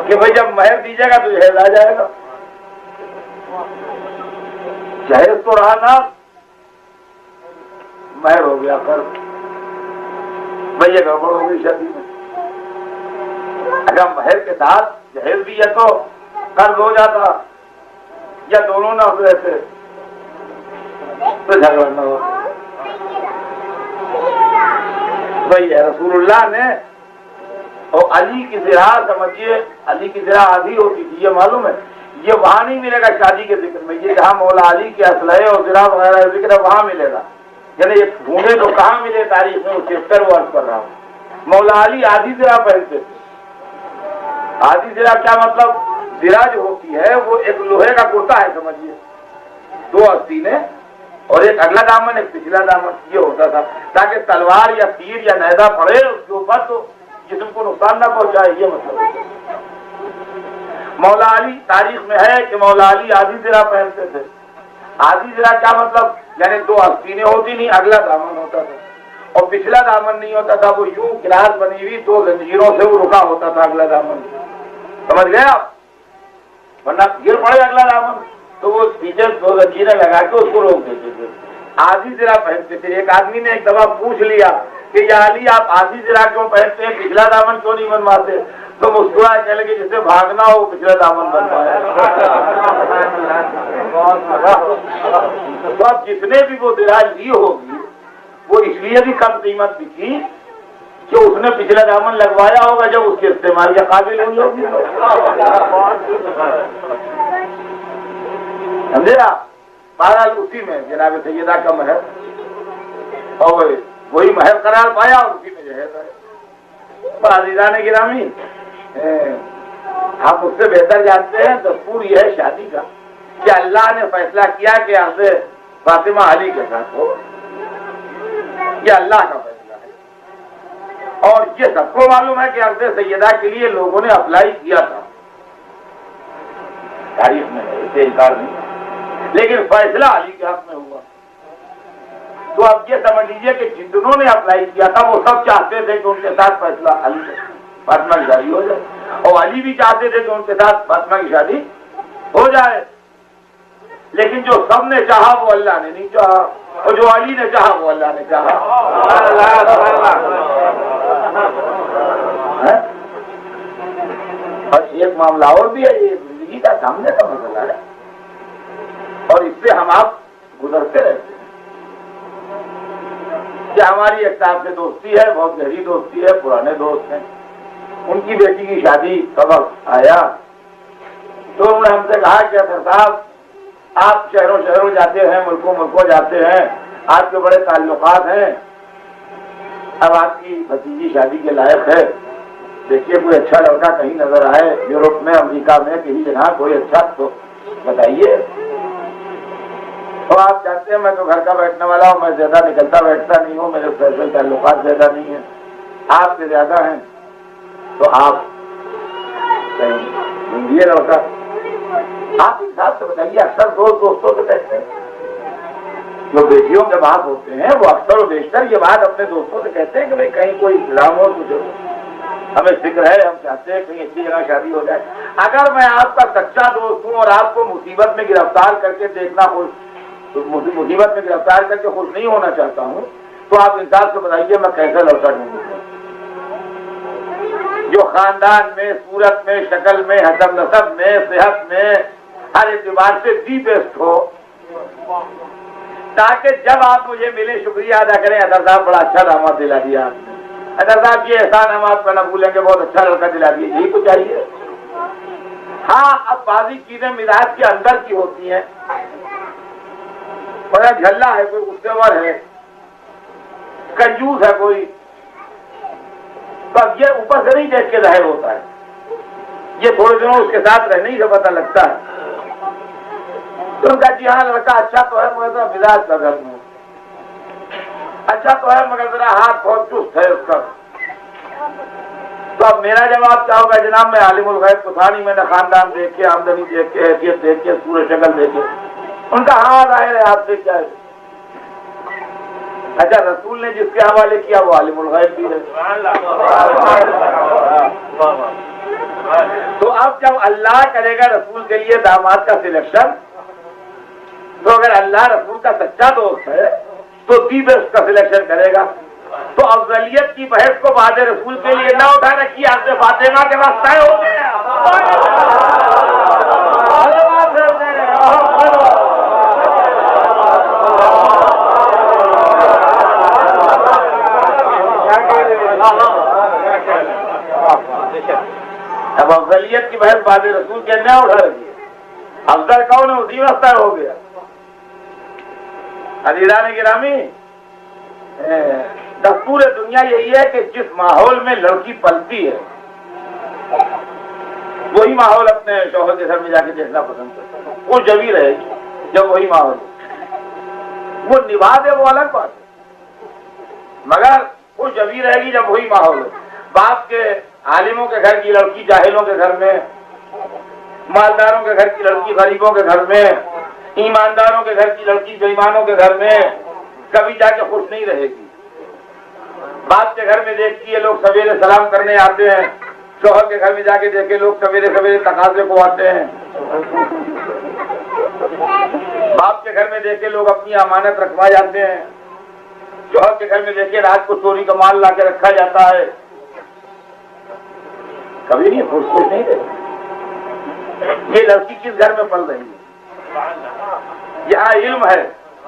कि भाई जब महल दीजिएगा तो जहेज आ जाएगा। जहेज तो रहा ना, महल हो गया कर्ज, भैया गड़बड़ हो गई शादी में। अगर महल के साथ जहेज भी है तो कर्ज हो जाता, या दोनों ना हो रहते तो झगड़ा न हो। भैया रसूलुल्लाह ने और अली की ज़िरा, समझिए अली की ज़िरा आधी होती थी, ये मालूम है। ये वहां नहीं मिलेगा शादी के जिक्र में, ये जहां मौला अली के असलहे और ज़िरा वगैरह जिक्र है वहां मिलेगा। यानी ये ढूंढे तो कहाँ मिले तारीख में, उसे वर्ष कर रहा हूँ। मौला अली आधी ज़िरा पहनते थे। आधी ज़िरा क्या मतलब? ज़िरा जो होती है वो एक लोहे का कुर्ता है, समझिए, दो आस्तीनें और एक अगला दामन एक पिछला दामन, ये होता था ताकि तलवार या तीर या नैदा पड़े उसके ऊपर तो जिस्म को नुकसान न पहुंचाए, ये मतलब। मौला अली तारीख में है कि मौला अली आधी ज़िरा पहनते थे। आधी ज़िरा क्या मतलब? यानी दो आस्तीनें होती नहीं, अगला दामन होता था और पिछला दामन नहीं होता था, वो यूं गिलास बनी हुई दो जंजीरों से वो रुका होता था अगला दामन। समझ गए आप? वरना गिर पड़े अगला दामन तो वो पीछे दो जंजीरें लगा के उसको रोक देते थे। आधी ज़िरा पहनते थे। एक आदमी ने एक दफा पूछ लिया कि या अली आप आधी ज़िरा क्यों पहनते हैं, पिछला दामन क्यों नहीं बनवाते? तो मुस्कुराए कहने लगे जिसे भागना हो पिछला दामन बनवाया। तो अब जिसने भी वो ज़िरा ली होगी वो इसलिए भी कम कीमत दिखी कि उसने पिछला दामन लगवाया होगा जब उसके इस्तेमाल के काबिल हुई होगी। समझे आप? बहरहाल उसी में जनाब सैयदा का महल और वही महल करार पाया और उसी में जहेज है। अज़ीज़ान गिरामी, आप उससे बेहतर जानते हैं दस्तूर यह है शादी का कि अल्लाह ने फैसला किया कि आपसे फातिमा अली के साथ हो। यह अल्लाह का फैसला है और ये सबको मालूम है कि अर्ज़ सैयदा के लिए लोगों ने अप्लाई किया था, तारीख में इसे इनकार नहीं, लेकिन फैसला अली के हक में हुआ। तो अब ये समझ लीजिए कि जितनों अप्लाई किया था वो सब चाहते थे कि उनके साथ फैसला अली फातिमा की शादी हो जाए और अली भी चाहते थे कि उनके साथ फातिमा की शादी हो जाए। लेकिन जो सब ने चाहा वो अल्लाह ने नहीं चाहा और जो अली ने चाहा वो अल्लाह ने चाहा। और एक मामला और भी है, ये जिंदगी का सामने का मसला है और इससे हम आप गुजरते रहते हैं। क्या हमारी एक साहब से दोस्ती है, बहुत गहरी दोस्ती है, पुराने दोस्त हैं। उनकी बेटी की शादी का वक्त आया तो उन्होंने हमसे कहा कि अतर साहब आप शहरों शहरों जाते हैं, मुल्कों मुल्कों जाते हैं, आपके बड़े ताल्लुकात हैं, अब आपकी भतीजी शादी के लायक है, देखिए कोई अच्छा लड़का कहीं नजर आए यूरोप में, अमेरिका में, कहीं जगह कोई अच्छा तो बताइए। तो आप जानते हैं मैं तो घर का बैठने वाला हूँ, मैं ज्यादा निकलता बैठता नहीं हूँ, मेरे फैसले ताल्लुकात ज्यादा नहीं है, आपसे ज्यादा हैं, तो आप ढूंढिए लड़का। आप हिसाब से बताइए। अक्सर दोस्तों से कहते हैं, जो बेटियों के बात होते हैं वो अक्सर और बेशतर ये बात अपने दोस्तों से कहते हैं कि भाई कहीं कोई गुलाम हो, कुछ हमें फिक्र है, हम चाहते हैं कहीं अच्छी जगह शादी हो जाए। अगर मैं आपका सच्चा दोस्त हूँ और आपको मुसीबत में गिरफ्तार करके देखना खुश, तो मुसीबत में गिरफ्तार करके खुश नहीं होना चाहता हूँ, तो आप इंसाफ से बताइए मैं कैसे लड़का ढूंढूंगा जो खानदान में, सूरत में, शक्ल में, हसब नसब में, सेहत में, हर एतबार से दी बेस्ट हो, ताकि जब आप मुझे मिले शुक्रिया अदा करें, अदर साहब बड़ा अच्छा दामाद दिला दिया आपने, अदर साहब ये एहसान हम आपका न भूलेंगे, बहुत अच्छा लड़का दिला दिया, यही तो चाहिए। हाँ, अब बाजी चीजें मिजाज के अंदर की होती हैं बड़ा झल्ला है, कोई गुस्सेवर है, कंजूस है कोई, तो अब ये ऊपर से नहीं देख के जाहिर होता है, ये थोड़े दिनों उसके साथ रहने ही से पता लगता है। तो उनका जी हाँ लड़का अच्छा तो है, मगर तो मिजाज का घर में अच्छा तो है, मगर जरा हाथ बहुत चुस्त है उसका। तो अब मेरा जवाब क्या होगा, जनाब मैं आलिमुल गैब को था नहीं, मैंने खानदान देख के, आमदनी देख के, हैसियत देख के, सूरत शक्ल देखे। उनका हाँ जाहिर है, आपसे क्या है। अच्छा, रसूल ने जिसके हवाले किया वो आलिमुल गैब भी है। तो अब जब अल्लाह करेगा रसूल के लिए दामाद का सिलेक्शन, तो अगर अल्लाह रसूल का सच्चा दोस्त है तो दी बेस्ट का सिलेक्शन करेगा। तो अफजलियत की बहस को बाद रसूल के लिए ना उठा रखी, आपसे फातिमा के पास तय हो गया। अब अफजलियत की बहस बाद रसूल के ना उठा रखी, अफजल कौन है उसी वक्त तय हो गया। अजीज़ान गिरामी, दस्तूर दुनिया यही है कि जिस माहौल में लड़की पलती है वही माहौल अपने शौहर के घर में जाके देखना पसंद करता है। वो जब ही रहेगी जब वही माहौल, वो निभा दे वो अलग बात है, मगर वो जब ही रहेगी जब वही माहौल हो। बाप के आलिमों के घर की लड़की जाहिलों के घर में, मालदारों के घर की लड़की गरीबों के घर में, ईमानदारों के घर की लड़की बेईमानों के घर में कभी जाके खुश नहीं रहेगी। बाप के घर में देखती है लोग सवेरे सलाम करने आते हैं, शौहर के घर में जाके देखे लोग सवेरे सवेरे तकाजे को आते हैं। बाप के घर में देखे लोग अपनी अमानत रखवा जाते हैं, शौहर के घर में देखे रात को चोरी का माल ला के रखा जाता है। कभी नहीं खुश नहीं रहे। ये लड़की किस घर में पल रही है? जहाँ इल्म है,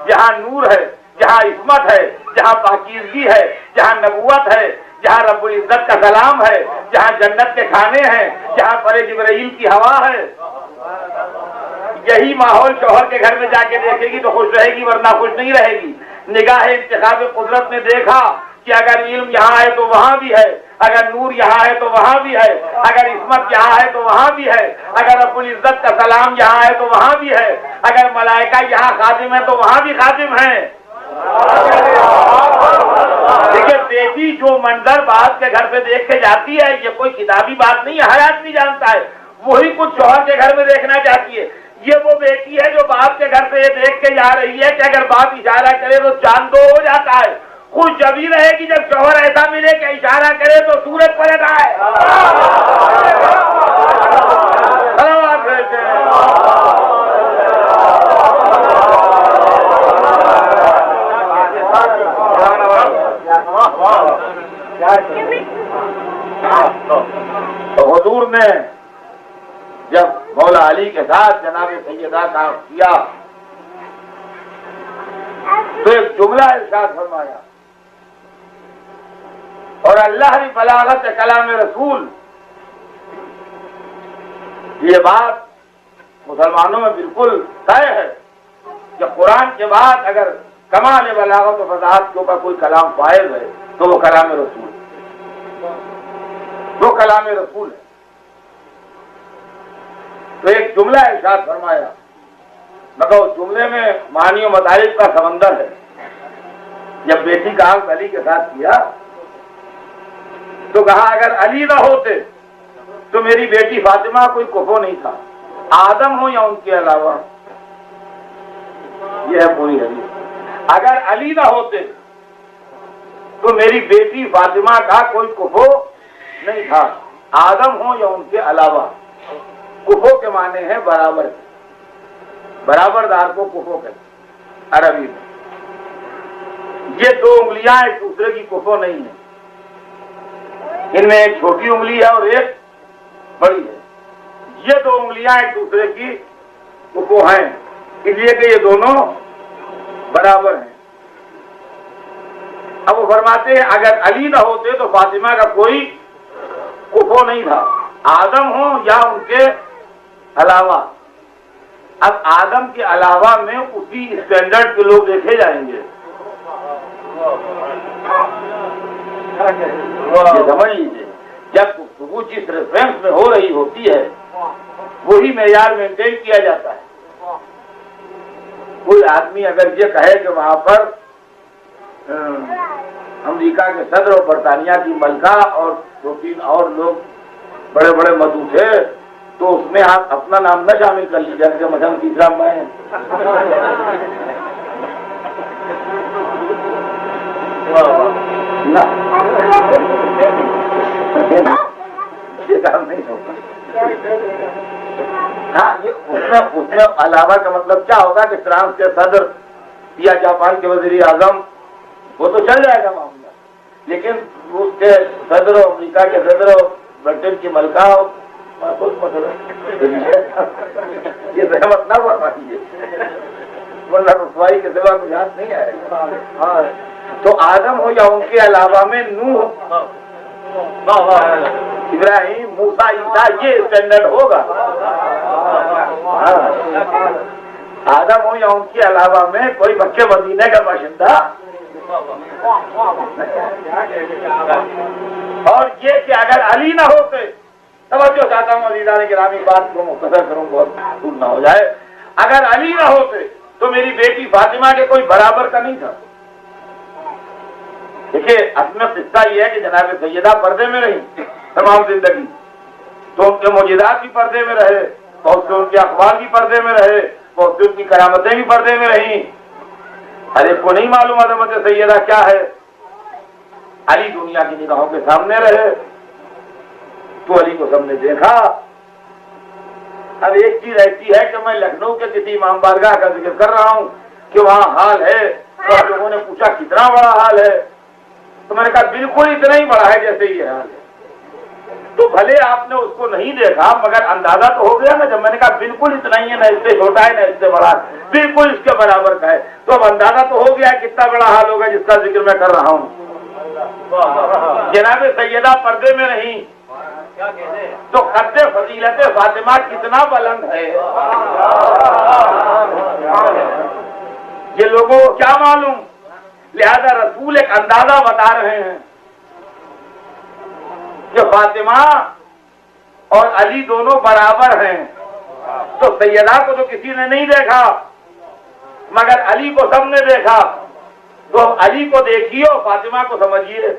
जहाँ नूर है, जहाँ इस्मत है, जहाँ पाकीज़गी है, जहाँ नबुवत है, जहाँ रब्बुल इज्जत का सलाम है, जहाँ जन्नत के खाने हैं, जहाँ परे जिब्राइल की हवा है, यही माहौल शौहर के घर में जाके देखेगी तो खुश रहेगी, वरना खुश नहीं रहेगी। निगाह इंतखाब कुदरत ने देखा कि अगर इल्म यहाँ है तो वहाँ भी है, अगर नूर यहाँ है तो वहाँ भी है, अगर इस्मत यहाँ है तो वहाँ भी है, अगर रब्बुल इज्जत का सलाम यहाँ है तो वहाँ भी है, अगर मलाइका यहाँ खादिम है तो वहाँ भी खादिम है। देखिए, बेटी जो मंजर बाप के घर पे देख के जाती है, ये कोई किताबी बात नहीं है, हर आदमी जानता है, वही कुछ शौहर के घर में देखना चाहती है। ये वो बेटी है जो बाप के घर से ये देख के जा रही है कि अगर बाप इशारा करे तो चांद दो हो जाता है। खुश जब ही रहेगी जब शौहर ऐसा मिले कि इशारा करे तो सूरज पलट आए। तो हुजूर ने जब मौला अली के साथ जनाब सैयदा का किया तो एक जुमला इरशाद फरमाया, और अल्लाह की बलागत कलाम रसूल, ये बात मुसलमानों में बिल्कुल तय है कि कुरान के बाद अगर कमाल बलागत और फसाहत के ऊपर कोई कलाम फायज है तो वो कलाम रसूल, वो कलाम रसूल है। तो एक जुमला इरशाद फरमाया, मगर उस जुमले में मानी और मतालिब का समंदर है। जब बेटी का आग अली के साथ किया तो कहा अगर अली ना होते तो मेरी बेटी फातिमा कोई कुफो नहीं था, आदम हो या उनके अलावा। यह है पूरी हदीस। अगर अली ना होते तो मेरी बेटी फातिमा का कोई कुफो नहीं था, आदम हो या उनके अलावा। कुफो के माने हैं बराबर, बराबरदार को कुफो कहते अरबी में। ये दो उंगलियां एक दूसरे की कुफो नहीं है, इनमें एक छोटी उंगली है और एक बड़ी है। ये दो उंगलियां एक दूसरे की कुफो हैं, इसलिए कि ये दोनों बराबर हैं। अब वो फरमाते हैं अगर अली ना होते तो फातिमा का कोई कुफो नहीं था, आदम हो या उनके अलावा। अब आदम के अलावा में उसी स्टैंडर्ड के लोग देखे जाएंगे। ये समझ लीजिए, जब गुफ्तगू जिस रेफरेंस में हो रही होती है वही मेयार मेंटेन किया जाता है। कोई आदमी अगर ये कहे कि वहां पर अमेरिका के सदर और बरतानिया की मलका और 2-3 और लोग बड़े बड़े मधु थे, तो उसमें आप अपना नाम न शामिल कर लीजिए, मध्यम तीसरा मैं ना, ये काम नहीं होगा। हाँ, ये उसमें अलावा का मतलब क्या होगा कि फ्रांस के सदर या जापान के वजीर आजम वो तो चल जाएगा मामला, लेकिन उसके सदर, अमेरिका के सदर, ब्रिटेन की मलका ये सहमत ना बनवाइए, वरना रुसवाई के सिवा कुछ हाथ नहीं आएगा। तो आदम हो या उनके अलावा में नूह, इब्राहिम, मूसा, ईसा, ये स्टैंडर्ड होगा। आदम हो या उनके अलावा में कोई मक्के मदीने का बाशिंदा, और ये कि अगर अली ना होते, तवज्जो चाहता हूँ अजीज़ान गिरामी, बात को मुख्तसर करूँ, बहुत दूर ना हो जाए। अगर अली ना होते तो मेरी बेटी फातिमा के कोई बराबर का नहीं था। देखिए, असल में किस्सा ये है कि जनाब सैयदा पर्दे में रही तमाम जिंदगी, तो उनके मौजूदात भी पर्दे में रहे, बहुत से उनके अखबार भी पर्दे में रहे, बहुत से उनकी करामतें भी पर्दे में रही। अरे को नहीं मालूम अज़मत सैयदा क्या है। अली दुनिया की निगाहों के सामने रहे तो अली को सबने देखा। अब एक चीज ऐसी है कि मैं लखनऊ के किसी इमाम बारगाह का जिक्र कर रहा हूँ कि वहाँ हाल है, तो लोगों ने पूछा कितना बड़ा हाल है, तो मैंने कहा बिल्कुल इतना ही बड़ा है जैसे ये हाल है। तो भले आपने उसको नहीं देखा, मगर अंदाजा तो हो गया ना। जब मैंने कहा बिल्कुल इतना ही है, न इससे छोटा है न इससे बड़ा, बिल्कुल इसके बराबर का है, तो अब अंदाजा तो हो गया कितना बड़ा हाल होगा जिसका जिक्र मैं कर रहा हूँ। जनाब सैयदा पर्दे में नहीं तो कद्दे फजीलत फातिमा कितना बुलंद है, ये लोगों को क्या मालूम। लिहाजा रसूल एक अंदाजा बता रहे हैं कि फातिमा और अली दोनों बराबर हैं। तो सैयदा को तो किसी ने नहीं देखा, मगर अली को सबने देखा। तो अली को देखिए और फातिमा को समझिए।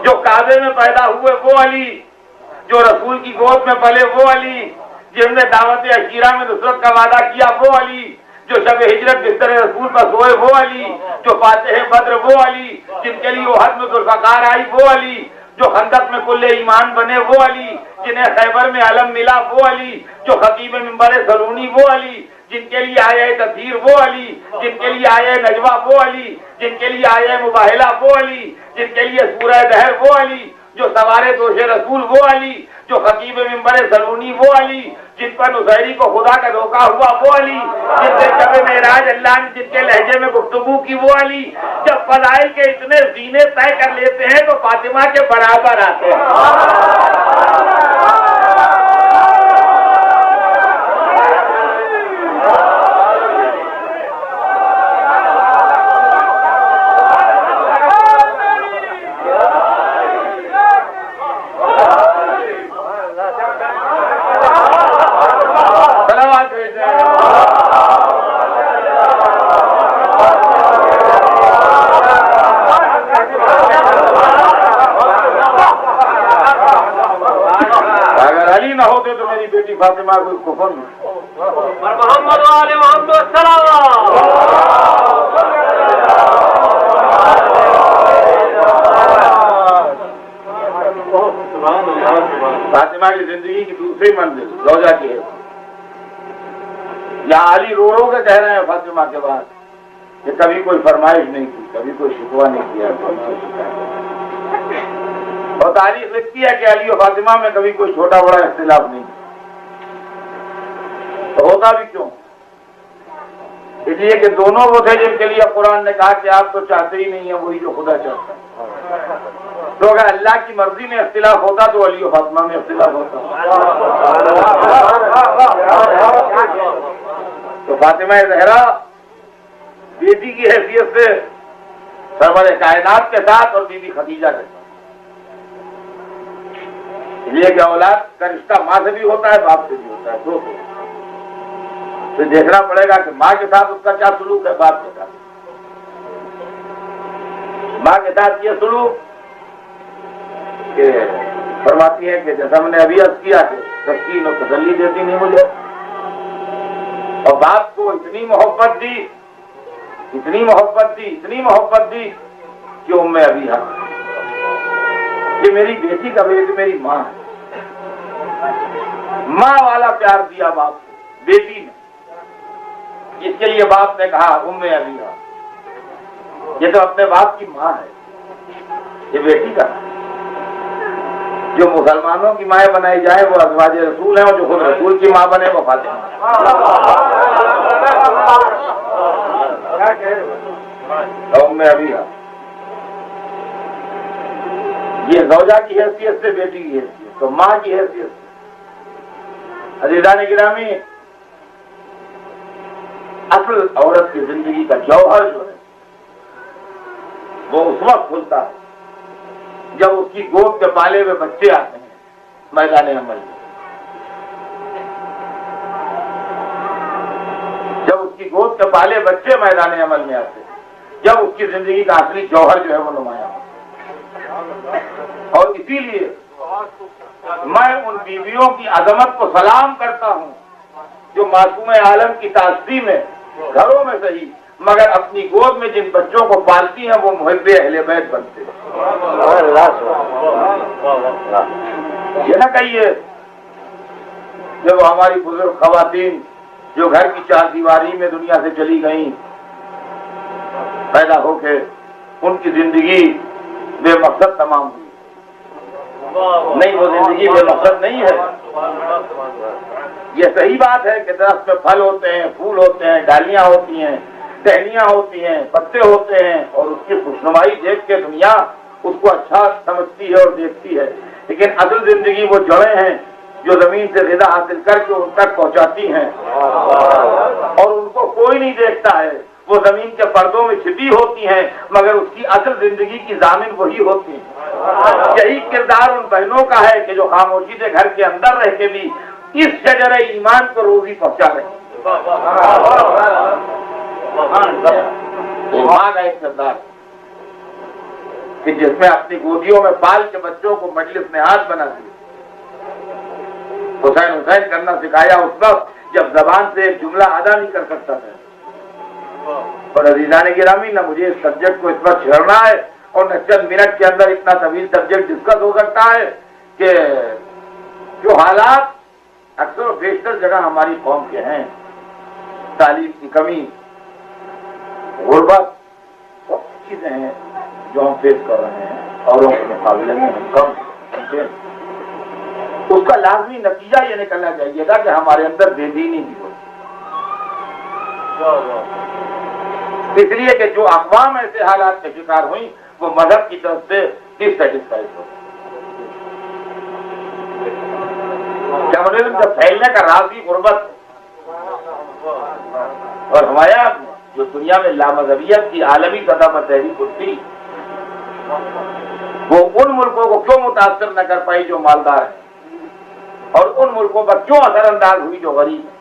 जो काबे में पैदा हुए वो अली, जो रसूल की गोद में पले वो अली, जिनने दावत अशीरा में नुसरत का वादा किया वो अली, जो शब हिजरत बिस्तर रसूल पर सोए वो अली, जो फातिह बद्र वो अली, जिनके लिए ओहद में जुल्फकार आई वो अली, जो खंदक में कुल्ले ईमान बने वो अली, जिन्हें खैबर में अलम मिला वो अली, जो खतीब मिंबर सलूनी वो अली, जिनके लिए आए तफसीर वो अली, जिनके लिए आए नजवा वो अली, जिनके लिए आए मुबाहिला वो अली, जिनके लिए सूरह दहर वो अली, जो सवारे दोषे रसूल वो अली, जो खतीब मिंबर सलूनी वो अली, जिन पर नुसैरी को खुदा का धोखा हुआ वो अली, जिनसे शब मेराज अल्लाह ने जिनके लहजे में गुफ्तगू की वो अली। जब फज़ाइल के इतने जीने तय कर लेते हैं तो फातिमा के बराबर आते हैं। फातिमा को कुफर मोहम्मद वाले मोहम्मद फातिमा की जिंदगी की दूसरी मंजिल रोजा की है। यहाँ अली रो रो के कह रहे हैं फातिमा के बाद कि कभी कोई फरमाइश नहीं की, कभी कोई शिकवा नहीं किया। और तारीख लिखती है कि अली और फातिमा में कभी कोई छोटा बड़ा इख्तिलाफ नहीं। तो होता भी क्यों? इसलिए कि दोनों वो थे जिनके लिए कुरान ने कहा कि आप तो चाहते ही नहीं है वही जो खुदा चाहता है। तो अगर अल्लाह की मर्जी में इख्तिलाफ होता तो अली और फातिमा में इख्तिलाफ होता। तो फातिमा ज़हरा बेटी की हैसियत से सरवर कायनात के साथ और बीबी खदीजा के साथ, इसलिए कि औलाद का रिश्ता माँ से भी होता है, बाप से भी होता है, दो से। तो देखना पड़ेगा कि माँ के साथ उसका क्या सुलूक है, बाप के साथ। माँ के साथ ये सुलूक कि फरमाती है कि जैसा मैंने अभी अर्ज किया कि तस्कीन और तसल्ली देती नहीं मुझे, और बाप को इतनी मोहब्बत दी, इतनी मोहब्बत दी, इतनी मोहब्बत दी कि उम्मे अभी कि मेरी बेटी का बेटी मेरी माँ है। माँ वाला प्यार दिया बाप को बेटी ने, इसके लिए बाप ने कहा उम्मे अभी ये तो अपने बाप की माँ है, ये बेटी का। जो मुसलमानों की माएँ बनाई जाए वो अज़वाज रसूल है, और जो खुद रसूल की माँ बने वो फातिमा। उम्मे अभी ये ज़ौजा की हैसियत से, बेटी की हैसियत, तो माँ की हैसियत से। अज़ीज़ान गिरामी, असल औरत की जिंदगी का जौहर जो है वो उस वक्त खुलता है जब उसकी गोद के पाले हुए बच्चे आते हैं मैदान अमल में। जब उसकी गोद के पाले बच्चे मैदान अमल में आते हैं, जब उसकी जिंदगी का असली जौहर जो है वो नुमाया होता। और इसीलिए मैं उन बीवियों की अजमत को सलाम करता हूँ जो मासूम आलम की ताज़गी में घरों में सही मगर अपनी गोद में जिन बच्चों को पालती हैं वो मुहब्बे अहले बैत बनते हैं। ये ना कहिए जब हमारी बुजुर्ग खवातीन जो घर की चार दीवारी में दुनिया से चली गईं, पैदा होके उनकी जिंदगी बेमकसद तमाम हुई। नहीं, वो जिंदगी बेमकसद नहीं है। ये सही बात है कि दरख्त में फल होते हैं, फूल होते हैं, डालियां होती हैं, टहनियां होती हैं, पत्ते होते हैं, और उसकी खुशनुमाई देख के दुनिया उसको अच्छा समझती है और देखती है। लेकिन असल जिंदगी वो जड़ें हैं जो जमीन से ग़िज़ा हासिल करके उन तक पहुंचाती हैं, और उनको कोई नहीं देखता है। वो जमीन के पर्दों में छिपी होती हैं मगर उसकी असल जिंदगी की जामिन वही होती है। यही किरदार उन बहनों का है कि जो खामोशी से घर के अंदर रह के भी इस शजरे ईमान को रोजी पहुंचा रही है। मां का एक किरदार कि जिसमें अपनी गोदियों में पाल के बच्चों को मजलिस में हाथ बना दिया, हुसैन हुसैन करना सिखाया उस वक्त जब जबान से एक जुमला अदा नहीं कर सकता था। और अज़ीज़ान गिरामी, न मुझे इस सब्जेक्ट को इस वक्त छेड़ना है और न चंद मिनट के अंदर इतना तवील सब्जेक्ट डिस्कस हो सकता है कि जो हालात अक्सर बेशतर जगह हमारी कौम के हैं, तालीम की कमी, गुर्बत, सब चीजें हैं जो हम फेस कर रहे हैं औरों के मुकाबले में हम कम। उसका लाजमी नतीजा ये निकलना चाहिएगा कि हमारे अंदर बेदीनी भी हो। इसलिए कि जो अक़वाम ऐसे हालात के शिकार हुई वो मजहब की तरफ से डिससेटिस्फाइड हो। कम्युनिज्म जब फैलने का राज भी गुर्बत, और हमारा जो दुनिया में लामज़हबियत की आलमी सतह पर तहरीक उठी वो उन मुल्कों को क्यों मुतासर न कर पाई जो मालदार है, और उन मुल्कों पर क्यों असरअंदाज हुई जो गरीब है।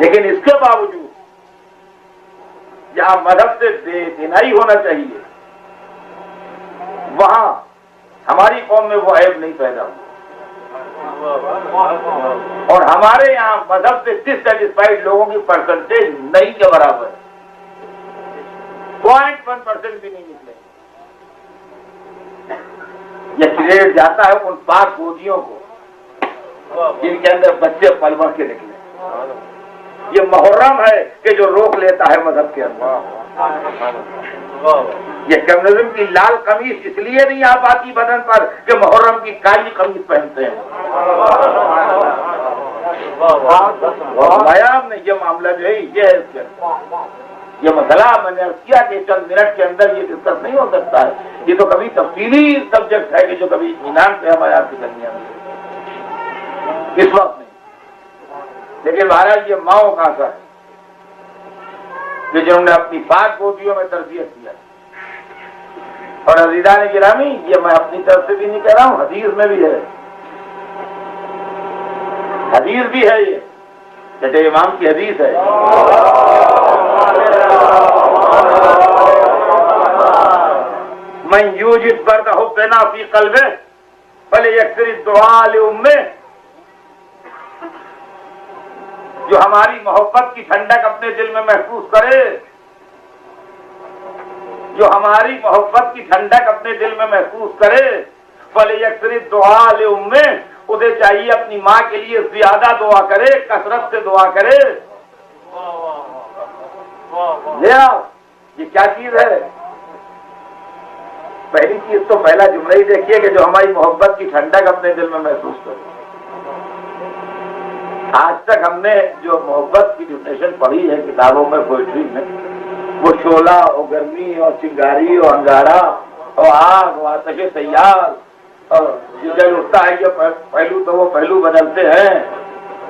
लेकिन इसके बावजूद जहां मजहब से बेदिनाई होना चाहिए वहां हमारी कौम में वो ऐब नहीं पैदा हुआ, और हमारे यहाँ मजहब से डिससेटिस्फाइड लोगों की परसेंटेज नहीं के बराबर, 0.1% भी नहीं निकले। यह क्रेडिट जाता है उन पाक गोदियों को जिनके अंदर बच्चे पल बढ़ के निकले। ये मुहर्रम है कि जो रोक लेता है मजहब के अंदर। ये कम्युनिज्म की लाल कमीज इसलिए नहीं आ पाती बदन पर कि मुहर्रम की काली कमीज पहनते हैं। ने ये मामला जो है ये है इसके ये मसला मैंने किया कि चंद मिनट के अंदर ये डिस्कस नहीं हो सकता है। ये तो कभी तफसीली सब्जेक्ट है कि जो कभी इत्मीनान से हमारे आपकी करनी है, इस वक्त नहीं। लेकिन महाराज ये माओ का असर है जिन्होंने अपनी पाक गोदियों में तरबियत किया। और अज़ीज़ान गिरामी, ये मैं अपनी तरफ से भी नहीं कह रहा हूं, हदीस में भी है, हदीस भी है, ये छठे इमाम की हदीस है। मैं यूजिद बर्दहु बिना फी क़ल्बे फले यक्सर दुआ ले उम्मे, जो हमारी मोहब्बत की ठंडक अपने दिल में महसूस करे, जो हमारी मोहब्बत की ठंडक अपने दिल में महसूस करे, फले यक्सर दुआ ले उम्मे, उसे चाहिए अपनी माँ के लिए ज्यादा दुआ करे, कसरत से दुआ करे। ले आओ, ये क्या चीज है? पहली चीज तो पहला जुमला ही देखिए कि जो हमारी मोहब्बत की ठंडक अपने दिल में महसूस करे। आज तक हमने जो मोहब्बत की डिफिनेशन पढ़ी है किताबों में, पोइट्री में, वो शोला और गर्मी और चिंगारी और अंगारा और आग और आतशे तैयार और जल उठता है, ये पहलू तो वो पहलू बदलते हैं।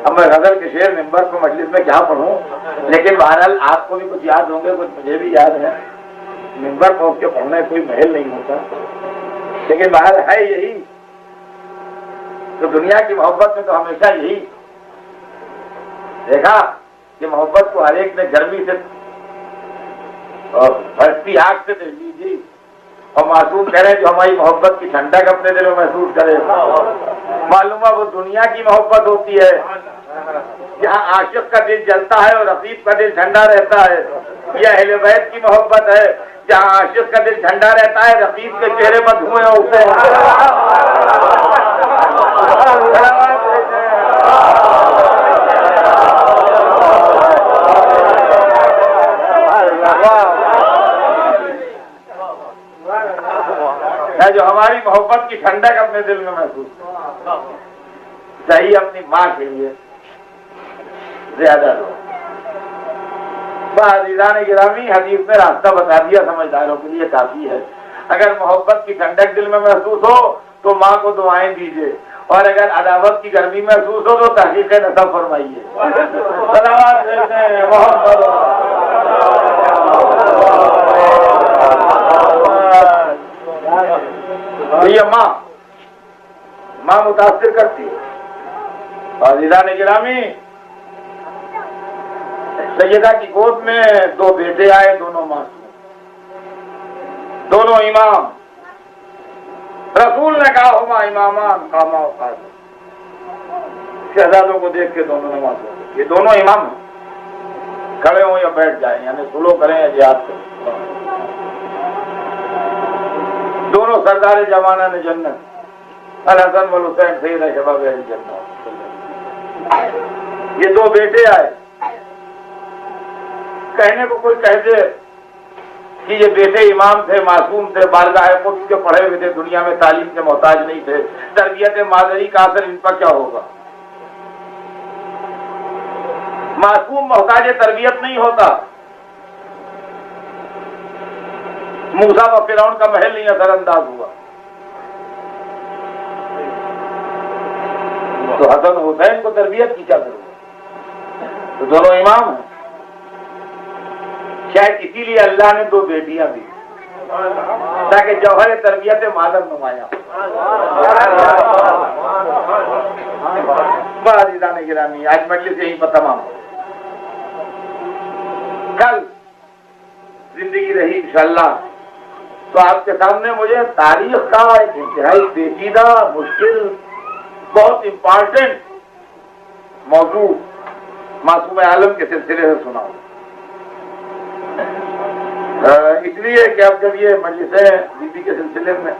अब मैं गजल के शेर मिंबर को मजलिस में क्या पढ़ूं, लेकिन बहरहाल आपको भी कुछ याद होंगे, कुछ मुझे भी याद है। मिंबर पहुंच के पढ़ना कोई महल नहीं होता, लेकिन बहरहाल है यही तो। दुनिया की मोहब्बत में तो हमेशा यही देखा कि मोहब्बत को हर एक ने गर्मी से और भड़कती आग से देख लीजिए, और मासूम कह रहे जो हमारी मोहब्बत की ठंडक अपने दिल में महसूस करे। मालूम है वो दुनिया की मोहब्बत होती है जहाँ आशिक का दिल जलता है और रफीक का दिल ठंडा रहता है। यह अहले बैत की मोहब्बत है जहाँ आशिक का दिल ठंडा रहता है, रफीक के चेहरे पर धुएं उठते हैं। जो हमारी मोहब्बत की ठंडक अपने दिल में महसूस चाहिए अपनी माँ के लिए ज्यादा। अज़ीज़ान गिरामी, हदीस में रास्ता बता दिया, समझदारों के लिए काफी है। अगर मोहब्बत की ठंडक दिल में महसूस हो तो माँ को दुआएं दीजिए, और अगर अदावत की गर्मी महसूस हो तो तहकीक़ नसब फरमाइए। ये माँ मुतासिर करती है। अज़ीज़ान गिरामी, सैयदा की गोद में दो बेटे आए, दोनों मासूम, दोनों इमाम। रसूल ने कहा हुमा इमामान कामा औकात, शहजादों को देख के दोनों नमाज पढ़े। ये दोनों इमाम खड़े हों या बैठ जाएं, यानी सुलो करें या जिहाद करें, दोनों सरदार जमाना ने जन्नत, अल हसन वल हुसैन सैयद शबाब अहल जन्नत। ये दो बेटे आए। कहने को कोई कह दे कि ये बेटे इमाम थे, मासूम थे, बारगाह कुद्स के पढ़े हुए थे, दुनिया में तालीम के मोहताज नहीं थे, तरबियत मादरी का असर इन पर क्या होगा? मासूम मोहताज तरबियत नहीं होता। मूसा व फिरौन का महल नहीं असरअंदाज हुआ, तो हसन हुसैन को तरबियत की क्या जरूरत? तो दोनों इमाम हैं। शायद इसीलिए अल्लाह ने दो बेटियां दी, ताकि जौहर तरबियत मादर नुमाया। अज़ीज़ान गिरामी, आज मजलिस यहीं पर तमाम। कल जिंदगी रही इंशाअल्लाह तो आपके सामने मुझे तारीख का एक इंतहाई पेचीदा, मुश्किल, बहुत इंपॉर्टेंट मौजू मासूम आलम के सिलसिले से सुनाऊं। इसलिए कि अब जब ये मजलिसें बीबी के सिलसिले में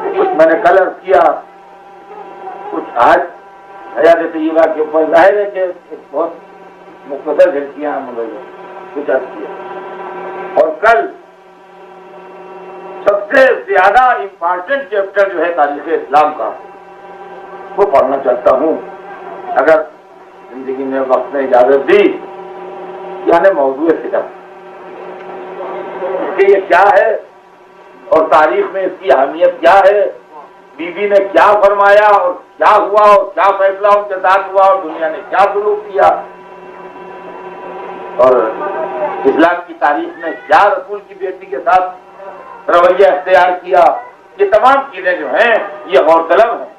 कुछ मैंने कल अर्ज किया, कुछ आज हयात तय्यबा के ऊपर, जाहिर है कि बहुत मुख्तसर झलकियां हम कुछ अर्ज किया। और कल सबसे ज्यादा इम्पोर्टेंट चैप्टर जो है तारीख इस्लाम का, वो पढ़ना चाहता हूँ, अगर जिंदगी में वक्त ने इजाजत दी। यानी मौजूद फिक्र कि ये क्या है और तारीख में इसकी अहमियत क्या है, बीबी ने क्या फरमाया और क्या हुआ और क्या फैसला उनके साथ हुआ और दुनिया ने क्या सुलूक किया और इस्लाम की तारीख में क्या रसूल की बेटी के साथ रवैया इख्तियार किया। ये तमाम चीजें जो हैं ये गौरतलब हैं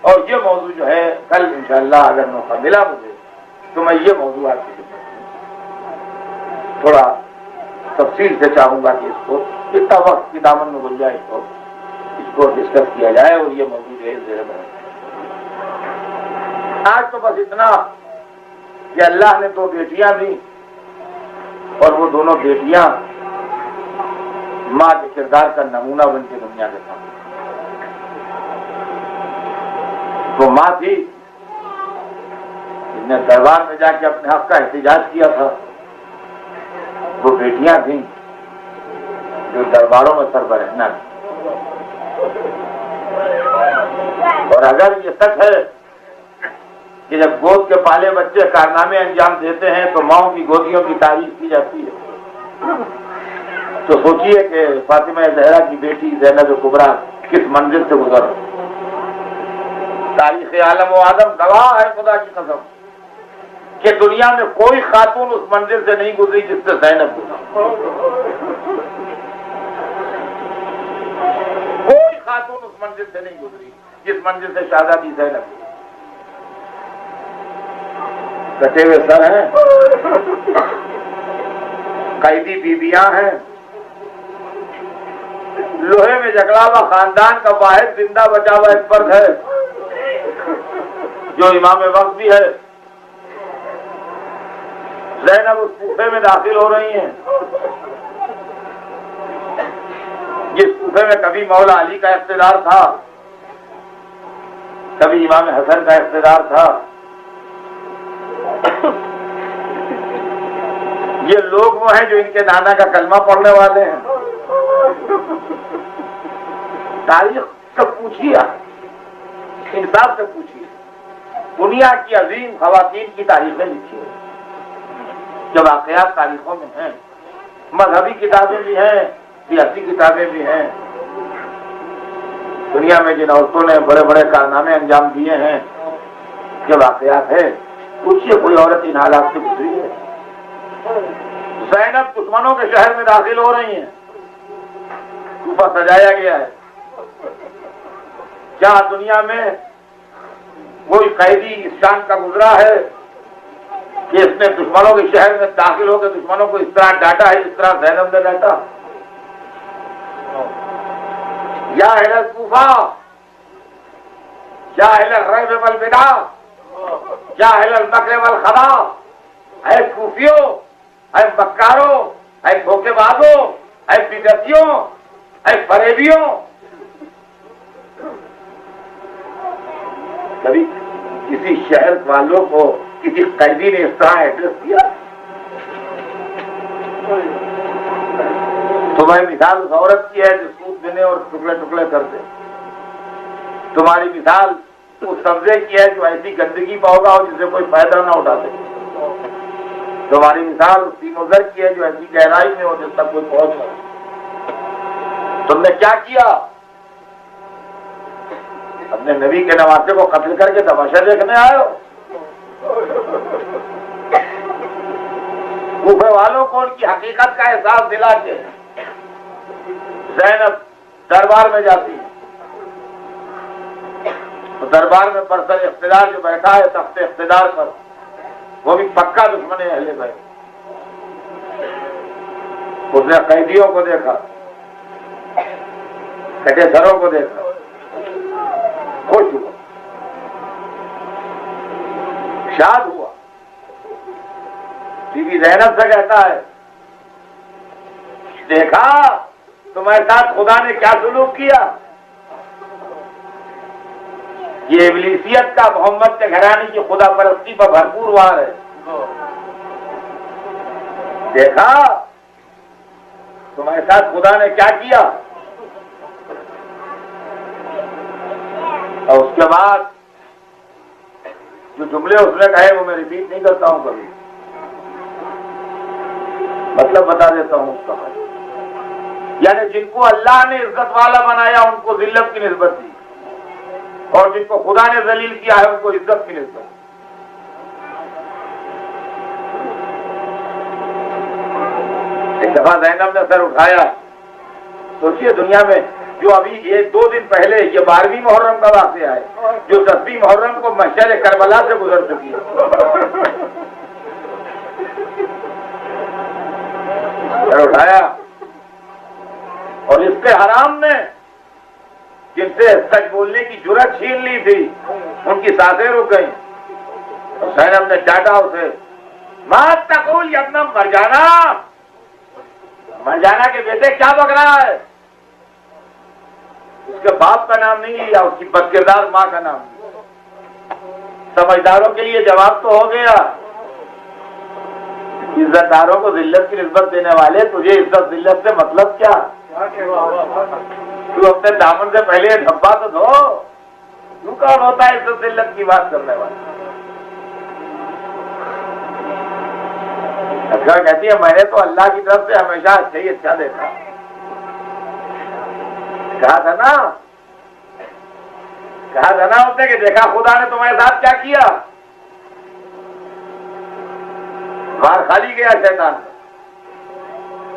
और ये मौजू जो है कल इंशाअल्लाह अगर मौका मिला मुझे तो मैं ये मौजू आपके थोड़ा तफसील से चाहूंगा कि इसको इतना वक्त की दामन में गुंजाइश हो इसको डिस्कस किया जाए और ये मौजू जो है आज तो बस इतना कि अल्लाह ने 2 बेटियां दी और वो दोनों बेटियां माँ के किरदार का नमूना बन के दुनिया के सामने। वो माँ थी जिसने दरबार में जाके अपने हक का एहतजाज किया था, वो बेटियां थी जो दरबारों में सरबराहना थी। और अगर ये सच है कि जब गोद के पाले बच्चे कारनामे अंजाम देते हैं तो माओ की गोदियों की तारीफ की जाती है, तो सोचिए कि फातिमा ज़हरा की बेटी ज़ैनब कुबरा किस मंजिल से गुजर। तारीख आलम व आदम गवाह है खुदा की कसम कि दुनिया में कोई खातून उस मंजिल से नहीं गुजरी जिससे ज़ैनब गुजरी। कोई खातून उस मंजिल से नहीं गुजरी जिस मंजिल से शहजादी ज़ैनब गुजरी। कटे हुए सर हैं, कैदी बीबियां हैं, लोहे में जकड़ा हुआ खानदान का वाहिद जिंदा बचा हुआ एक फर्द है जो इमाम वक्त भी है। ज़ैनब उस कूफे में दाखिल हो रही हैं जिस कूफे में कभी मौला अली का इख्तिदार था, कभी इमाम हसन का इख्तिदार था। ये लोग वो हैं जो इनके नाना का कलमा पढ़ने वाले हैं। तारीख से पूछिए, इंसाफ से पूछिए, दुनिया की अजीम खवातीन की तारीखें लिखिए जो वाकयात तारीखों में हैं। मजहबी किताबें भी हैं, सियासी किताबें भी हैं। दुनिया में जिन औरतों ने बड़े बड़े कारनामे अंजाम दिए हैं जो वाकयात है, पूछिए कोई औरत इन हालात से गुजरी है। ज़ैनब दुश्मनों के शहर में दाखिल हो रही हैं, कूफा सजाया गया है। क्या दुनिया में कोई कैदी इस शान का गुजरा है कि इसने दुश्मनों के शहर में दाखिल होकर दुश्मनों को इस तरह डांटा है जिस तरह ज़ैनब ने डांटा? या अहल कूफा, या अहल रैब वल बिदा, या अहल मकर वल खदा, ऐ कूफियों, ऐ मक्कारों, ऐ धोखेबाजों, ऐ बिदअतियों, ऐ फरेबियों। कभी किसी शहर वालों को किसी कैदी ने इस तरह एड्रेस किया? तुम्हारी मिसाल उस औरत की है जो सूत बिने और टुकड़े टुकड़े कर दे। तुम्हारी मिसाल उस सब्जे की है जो ऐसी गंदगी पाओगा और जिसे कोई फायदा ना उठा सके। तुम्हारी मिसाल उस तीमोजर की है जो ऐसी गहराई में हो जिस तक कोई पहुंच ना। तुमने क्या किया? अपने नबी के नवासे को कत्ल करके तमाशा देखने आए हो? कूफे वालों को उनकी हकीकत का एहसास दिला के ज़ैनब दरबार में जाती है। तो दरबार में बरसर इख्तिदार जो बैठा है तख्त इख्तिदार पर, वो भी पक्का दुश्मन है अहले बैत। उसने कैदियों को देखा, कटे सरों को देखा, खुश हुआ, शाद हुआ। बीबी ज़ैनब से कहता है, देखा तुम्हारे साथ खुदा ने क्या सुलूक किया? ये इब्लीसियत का मोहम्मद के घराने की खुदा परस्ती पर भरपूर वार है। देखा तुम्हारे साथ खुदा ने क्या किया? और उसके बाद जो जुमले उसने कहे वो मैं रिपीट नहीं करता हूं कभी। मतलब बता देता हूं उसका। यानी जिनको अल्लाह ने इज्जत वाला बनाया उनको जिल्लत की निस्बत दी, और जिनको खुदा ने जलील किया है उनको इज्जत की निस्बत। एक दफा ज़ैनब ने सर उठाया। सोचिए दुनिया में जो अभी ये 2 दिन पहले ये 12वीं मुहर्रम का वाक़या है, जो 10वीं मुहर्रम को महशर करबला से गुजर चुकी है। सर उठाया और इसके हराम ने जिनसे सच बोलने की जुर्रत छीन ली थी उनकी सांसें रुक गई। और ज़ैनब ने डांटा उसे, मात तक़ूल या इब्न मरजाना, मरजाना के बेटे क्या बक रहा है? उसके बाप का नाम नहीं लिया, उसकी बदकिरदार मां का नाम लिया। समझदारों के लिए जवाब तो हो गया। इज्जतदारों को जिल्लत की निस्बत देने वाले, तुझे इज्जत जिल्लत से मतलब क्या? तू अपने दामन से पहले धब्बा तो धो। तू कौन होता है इज्जत जिल्लत की बात करने वाला? अच्छा कहती है मैंने तो अल्लाह की तरफ से हमेशा अच्छा ही अच्छा देखा। कहा था ना उसने कि देखा खुदा ने तुम्हारे साथ क्या किया। बाहर खाली गया शैतान।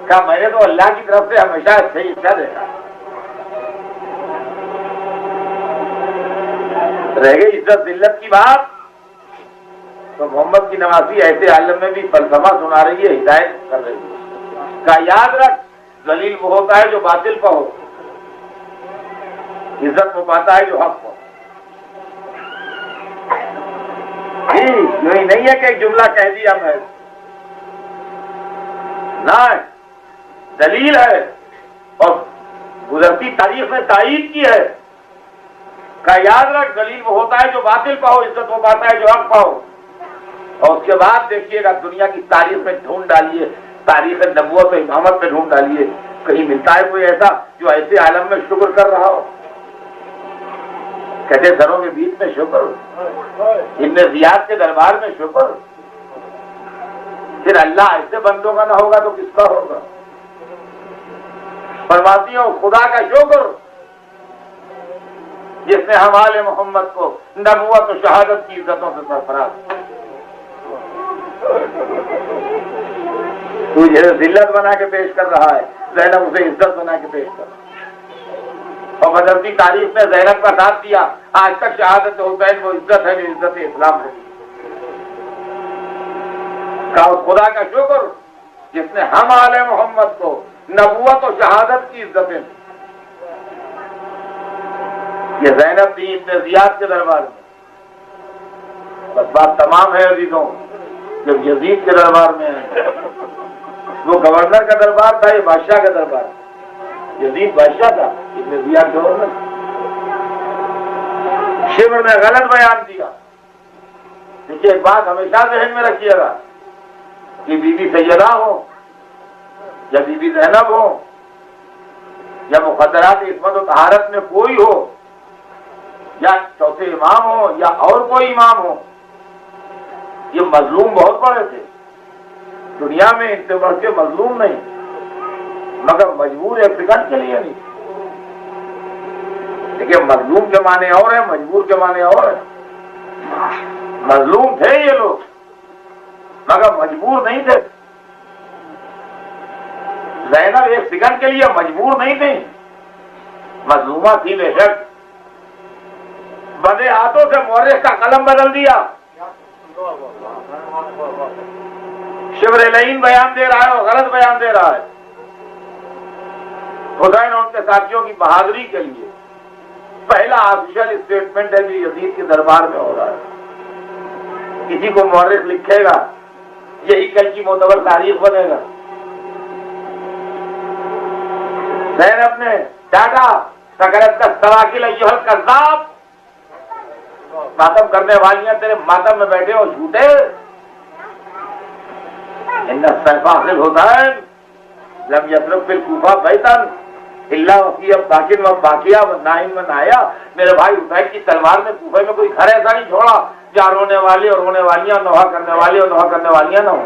कहा मैंने तो अल्लाह की तरफ से हमेशा अच्छा ही अच्छा देखा। रह गई इज्जत जिल्लत की बात, तो मोहम्मद की नवासी ऐसे आलम में भी फलसफा सुना रही है, हिदायत कर रही है। का याद रख, जलील वो होता है जो बातिल पर हो, इज्जत वो पाता है जो हक पर। यही नहीं है कि एक जुमला कह दिया मैं, ना दलील है और गुजरती तारीख में तायीद की है। का याद रख, दलील वो होता है जो बातिल पर हो, इज्जत वो पाता है जो हक पर हो। और उसके बाद देखिएगा दुनिया की तारीख में ढूंढ डालिए, तारीख नबूवत और इमामत में ढूंढ डालिए, कहीं मिलता है कोई ऐसा जो ऐसे आलम में शुक्र कर रहा हो। कहते घरों के बीच में शुक्र, इब्न जियाद के दरबार में शुक्र। फिर अल्लाह ऐसे बंदों का ना होगा तो किसका होगा? फरमाती हो खुदा का शुक्र जिसने हमारे मोहम्मद को नबूवत और शहादत की इज्जतों से सरफराज। तू जिसे जिल्लत बना के पेश कर रहा है, ज़ैनब उसे इज्जत बना के पेश कर। और बदलती तारीख में ज़ैनब का साथ दिया। आज तक शहादत हुसैन वो इज्जत है जो इज्जत इस्लाम है। का उस खुदा का शुक्र जिसने हम आले मोहम्मद को नबूवत और शहादत की इज्जतें। ये ज़ैनब थी इब्न जियाद के दरबार में। बस बात तमाम है अजीजों। जब यजीद के दरबार में है, वो गवर्नर का दरबार था, ये बादशाह का दरबार। यजीद बादशाह था, इब्न जियाद गवर्नर। शिब्र ने गलत बयान दिया। देखिए एक बात हमेशा ज़हन में रखिएगा कि बीबी सैयदा हो या बीबी ज़ैनब हो या मुक़द्दरात इस्मत और तहारत में कोई हो या चौथे इमाम हो या और कोई इमाम हो, ये मजलूम बहुत बड़े थे दुनिया में, इनसे बढ़ के मजलूम नहीं, मगर मजबूर एक सेकंड के लिए नहीं। देखिए मजलूम के माने और है, मजबूर के माने और है। मजलूम थे ये लोग मगर मजबूर नहीं थे। ज़ैनब एक सेकंड के लिए मजबूर नहीं थी, मजलूमा थी बेशक। बंदे हाथों से मौर्य का कलम बदल दिया। शिब्र लईन बयान दे रहा है और गलत बयान दे रहा है। हुसैन और उनके साथियों की बहादुरी के लिए पहला ऑफिशियल स्टेटमेंट है जो यजीद के दरबार में हो रहा है। किसी को मौर्रिख लिखेगा, यही कल की मोतबर तारीख बनेगा। ज़ैनब ने डाटा सकरत का सवाकिल अय्युहल कज़्ज़ाब, मातम करने वालियां तेरे मातम में बैठे हो झूठे। इन्ना सैफाखिल हुसैन लम यतरुक फिल कूफा बैतन इल्ला वफ़ी बाकिन व बाकिया व नाइम व नाया। मेरे भाई हुसैन की तलवार में कूफे में कोई घर ऐसा नहीं छोड़ा जहाँ रोने वाले और रोने वालियां, नोहा करने वाले और नोहा करने वालियां ना हो।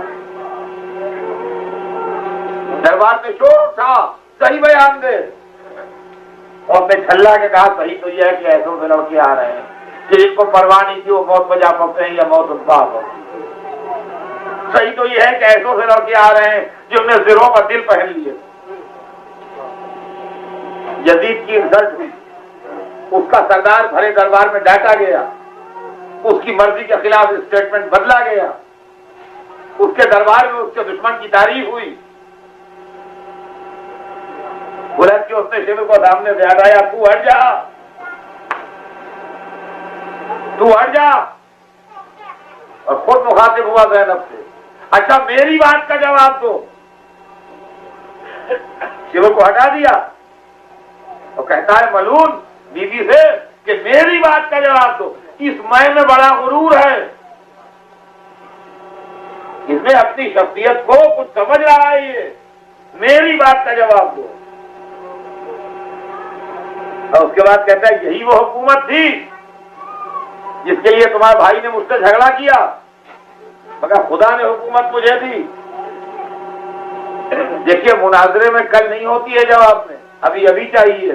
दरबार में शोर उठा, सही बयान दे। और अपने छल्ला के कहा सही तो यह है कि ऐसों से लड़के आ रहे हैं कि जिनको परवाह नहीं थी वो मौत पर जा पहुंचते हैं या मौत उनका पहुंची। सही तो यह है कि ऐसों से लड़के आ रहे हैं जिनने सिरों पर दिल पहन लिए। यजीद की इंसल्ट हुई, उसका सरदार भरे दरबार में डांटा गया, उसकी मर्जी के खिलाफ स्टेटमेंट बदला गया, उसके दरबार में उसके दुश्मन की तारीफ हुई। बुलंद के उसने शिव को सामने से हटाया, तू हट जा, तू हट जा, और खुद मुखातिब हुआ ज़ैनब से, अच्छा मेरी बात का जवाब दो। शिव को हटा दिया और कहता है मलून बीबी से कि मेरी बात का जवाब दो। इस मैं में बड़ा गुरूर है, इसमें अपनी शख्सियत को कुछ समझ रहा है, ये मेरी बात का जवाब दो। और उसके बाद कहता है यही वो हुकूमत थी जिसके लिए तुम्हारे भाई ने मुझसे झगड़ा किया, मगर खुदा ने हुकूमत मुझे दी। देखिए मुनाजरे में कल नहीं होती है जवाब में, अभी अभी चाहिए,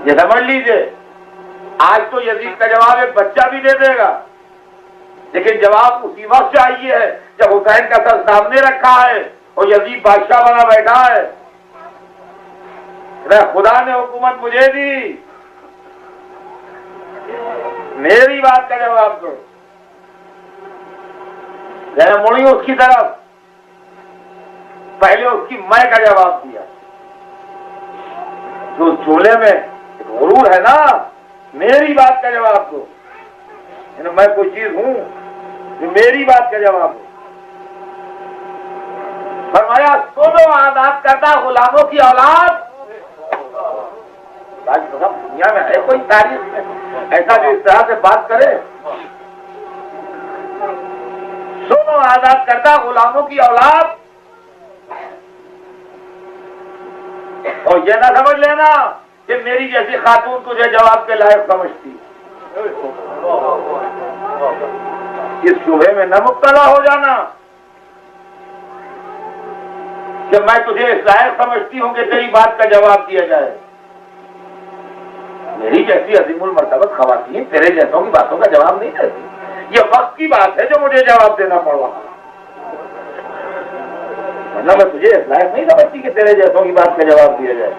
ये समझ लीजिए। आज तो यजीद का जवाब एक बच्चा भी दे देगा, लेकिन जवाब उसी वक्त चाहिए है जब हुसैन का सर सामने रखा है और यजीद बादशाह बना बैठा है। खुदा ने हुकूमत मुझे दी, मेरी बात का जवाब दो। जरा मुड़ी उसकी तरफ, पहले उसकी मैं का जवाब दिया। जो चूल्हे में गुरूर है ना, मेरी बात का जवाब दो, मैं कोई चीज हूं जो मेरी बात का जवाब दो। फरमाया सुनो आजाद करता गुलामों की औलाद। दुनिया में है कोई तारीफ ऐसा जो इस तरह से बात करे? सुनो आजाद करता गुलामों की औलाद, और ये ना समझ लेना कि मेरी जैसी खातून तुझे जवाब के लायक समझती। इस शुबे में न मुब्तला हो जाना कि मैं तुझे इस लायक समझती हूं कि तेरी बात का जवाब दिया जाए। मेरी जैसी अजीमुल मर्तबत खवातीन तेरे जैसों की बातों का जवाब नहीं देती। ये वक्त की बात है जो मुझे जवाब देना पड़ रहा, मतलब मैं तुझे इस लायक नहीं समझती कि तेरे जैसों की बात का जवाब दिया जाए।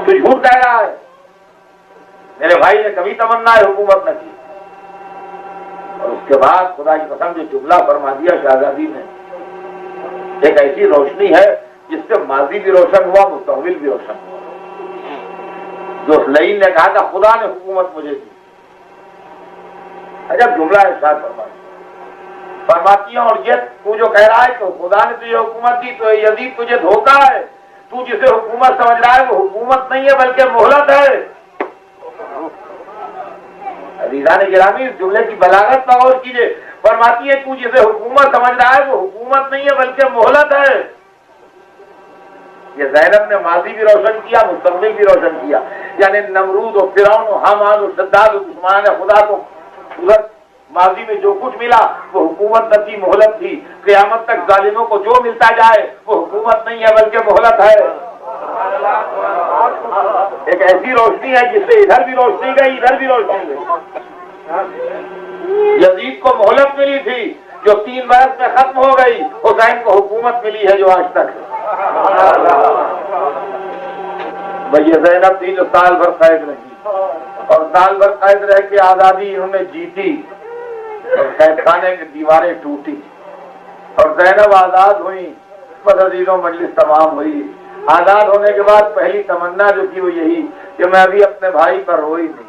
तू झूठ कह रहा है, मेरे भाई ने कभी तमन्ना है हुकूमत न की। और उसके बाद खुदा की कसम जो जुमला फरमा दिया शहजादी ने, एक ऐसी रोशनी है जिससे माजी भी रोशन हुआ, मुस्तकबिल भी रोशन हुआ। जो लईन ने कहा था खुदा ने हुकूमत मुझे दी, अजब जुमला इरशाद फरमाती है। और ये तू जो कह रहा है तो खुदा ने तुझे हुकूमत दी, तो यजीद तुझे धोखा है। तू जिसे हुकूमत समझ रहा है वो हुकूमत नहीं है बल्कि मोहलत है। अजीज़ान गिरामी इस जुमले की बलागत पर गौर कीजिए। फरमाती है तू जिसे हुकूमत समझ रहा है वो हुकूमत नहीं है बल्कि मोहलत है। ये ज़ैनब ने माजी भी रोशन किया, मुस्तकबिल भी रोशन किया। यानी नमरूद और फिरौन और हामान और शद्दाद और दुश्मनान खुदा को उधर माजी में जो कुछ मिला वो हुकूमत न थी, मोहलत थी। क़यामत तक जालिमों को जो मिलता जाए वो हुकूमत नहीं है बल्कि मोहलत है। एक ऐसी रोशनी है जिससे इधर भी रोशनी गई, इधर भी रोशनी गई। यजीद को मोहलत मिली थी जो 3 बरस में खत्म हो गई, हुसैन को हुकूमत मिली है जो आज तक है। भाई ये ज़ैनब थी जो साल भर कैद रही, और साल भर कैद रह के आजादी इन्होंने जीती और कैद खाने की दीवारें टूटी और ज़ैनब आजाद हुई। बस अजीजों मजलिस तमाम हुई। आजाद होने के बाद पहली तमन्ना जो थी वो यही कि मैं अभी अपने भाई पर रोई नहीं,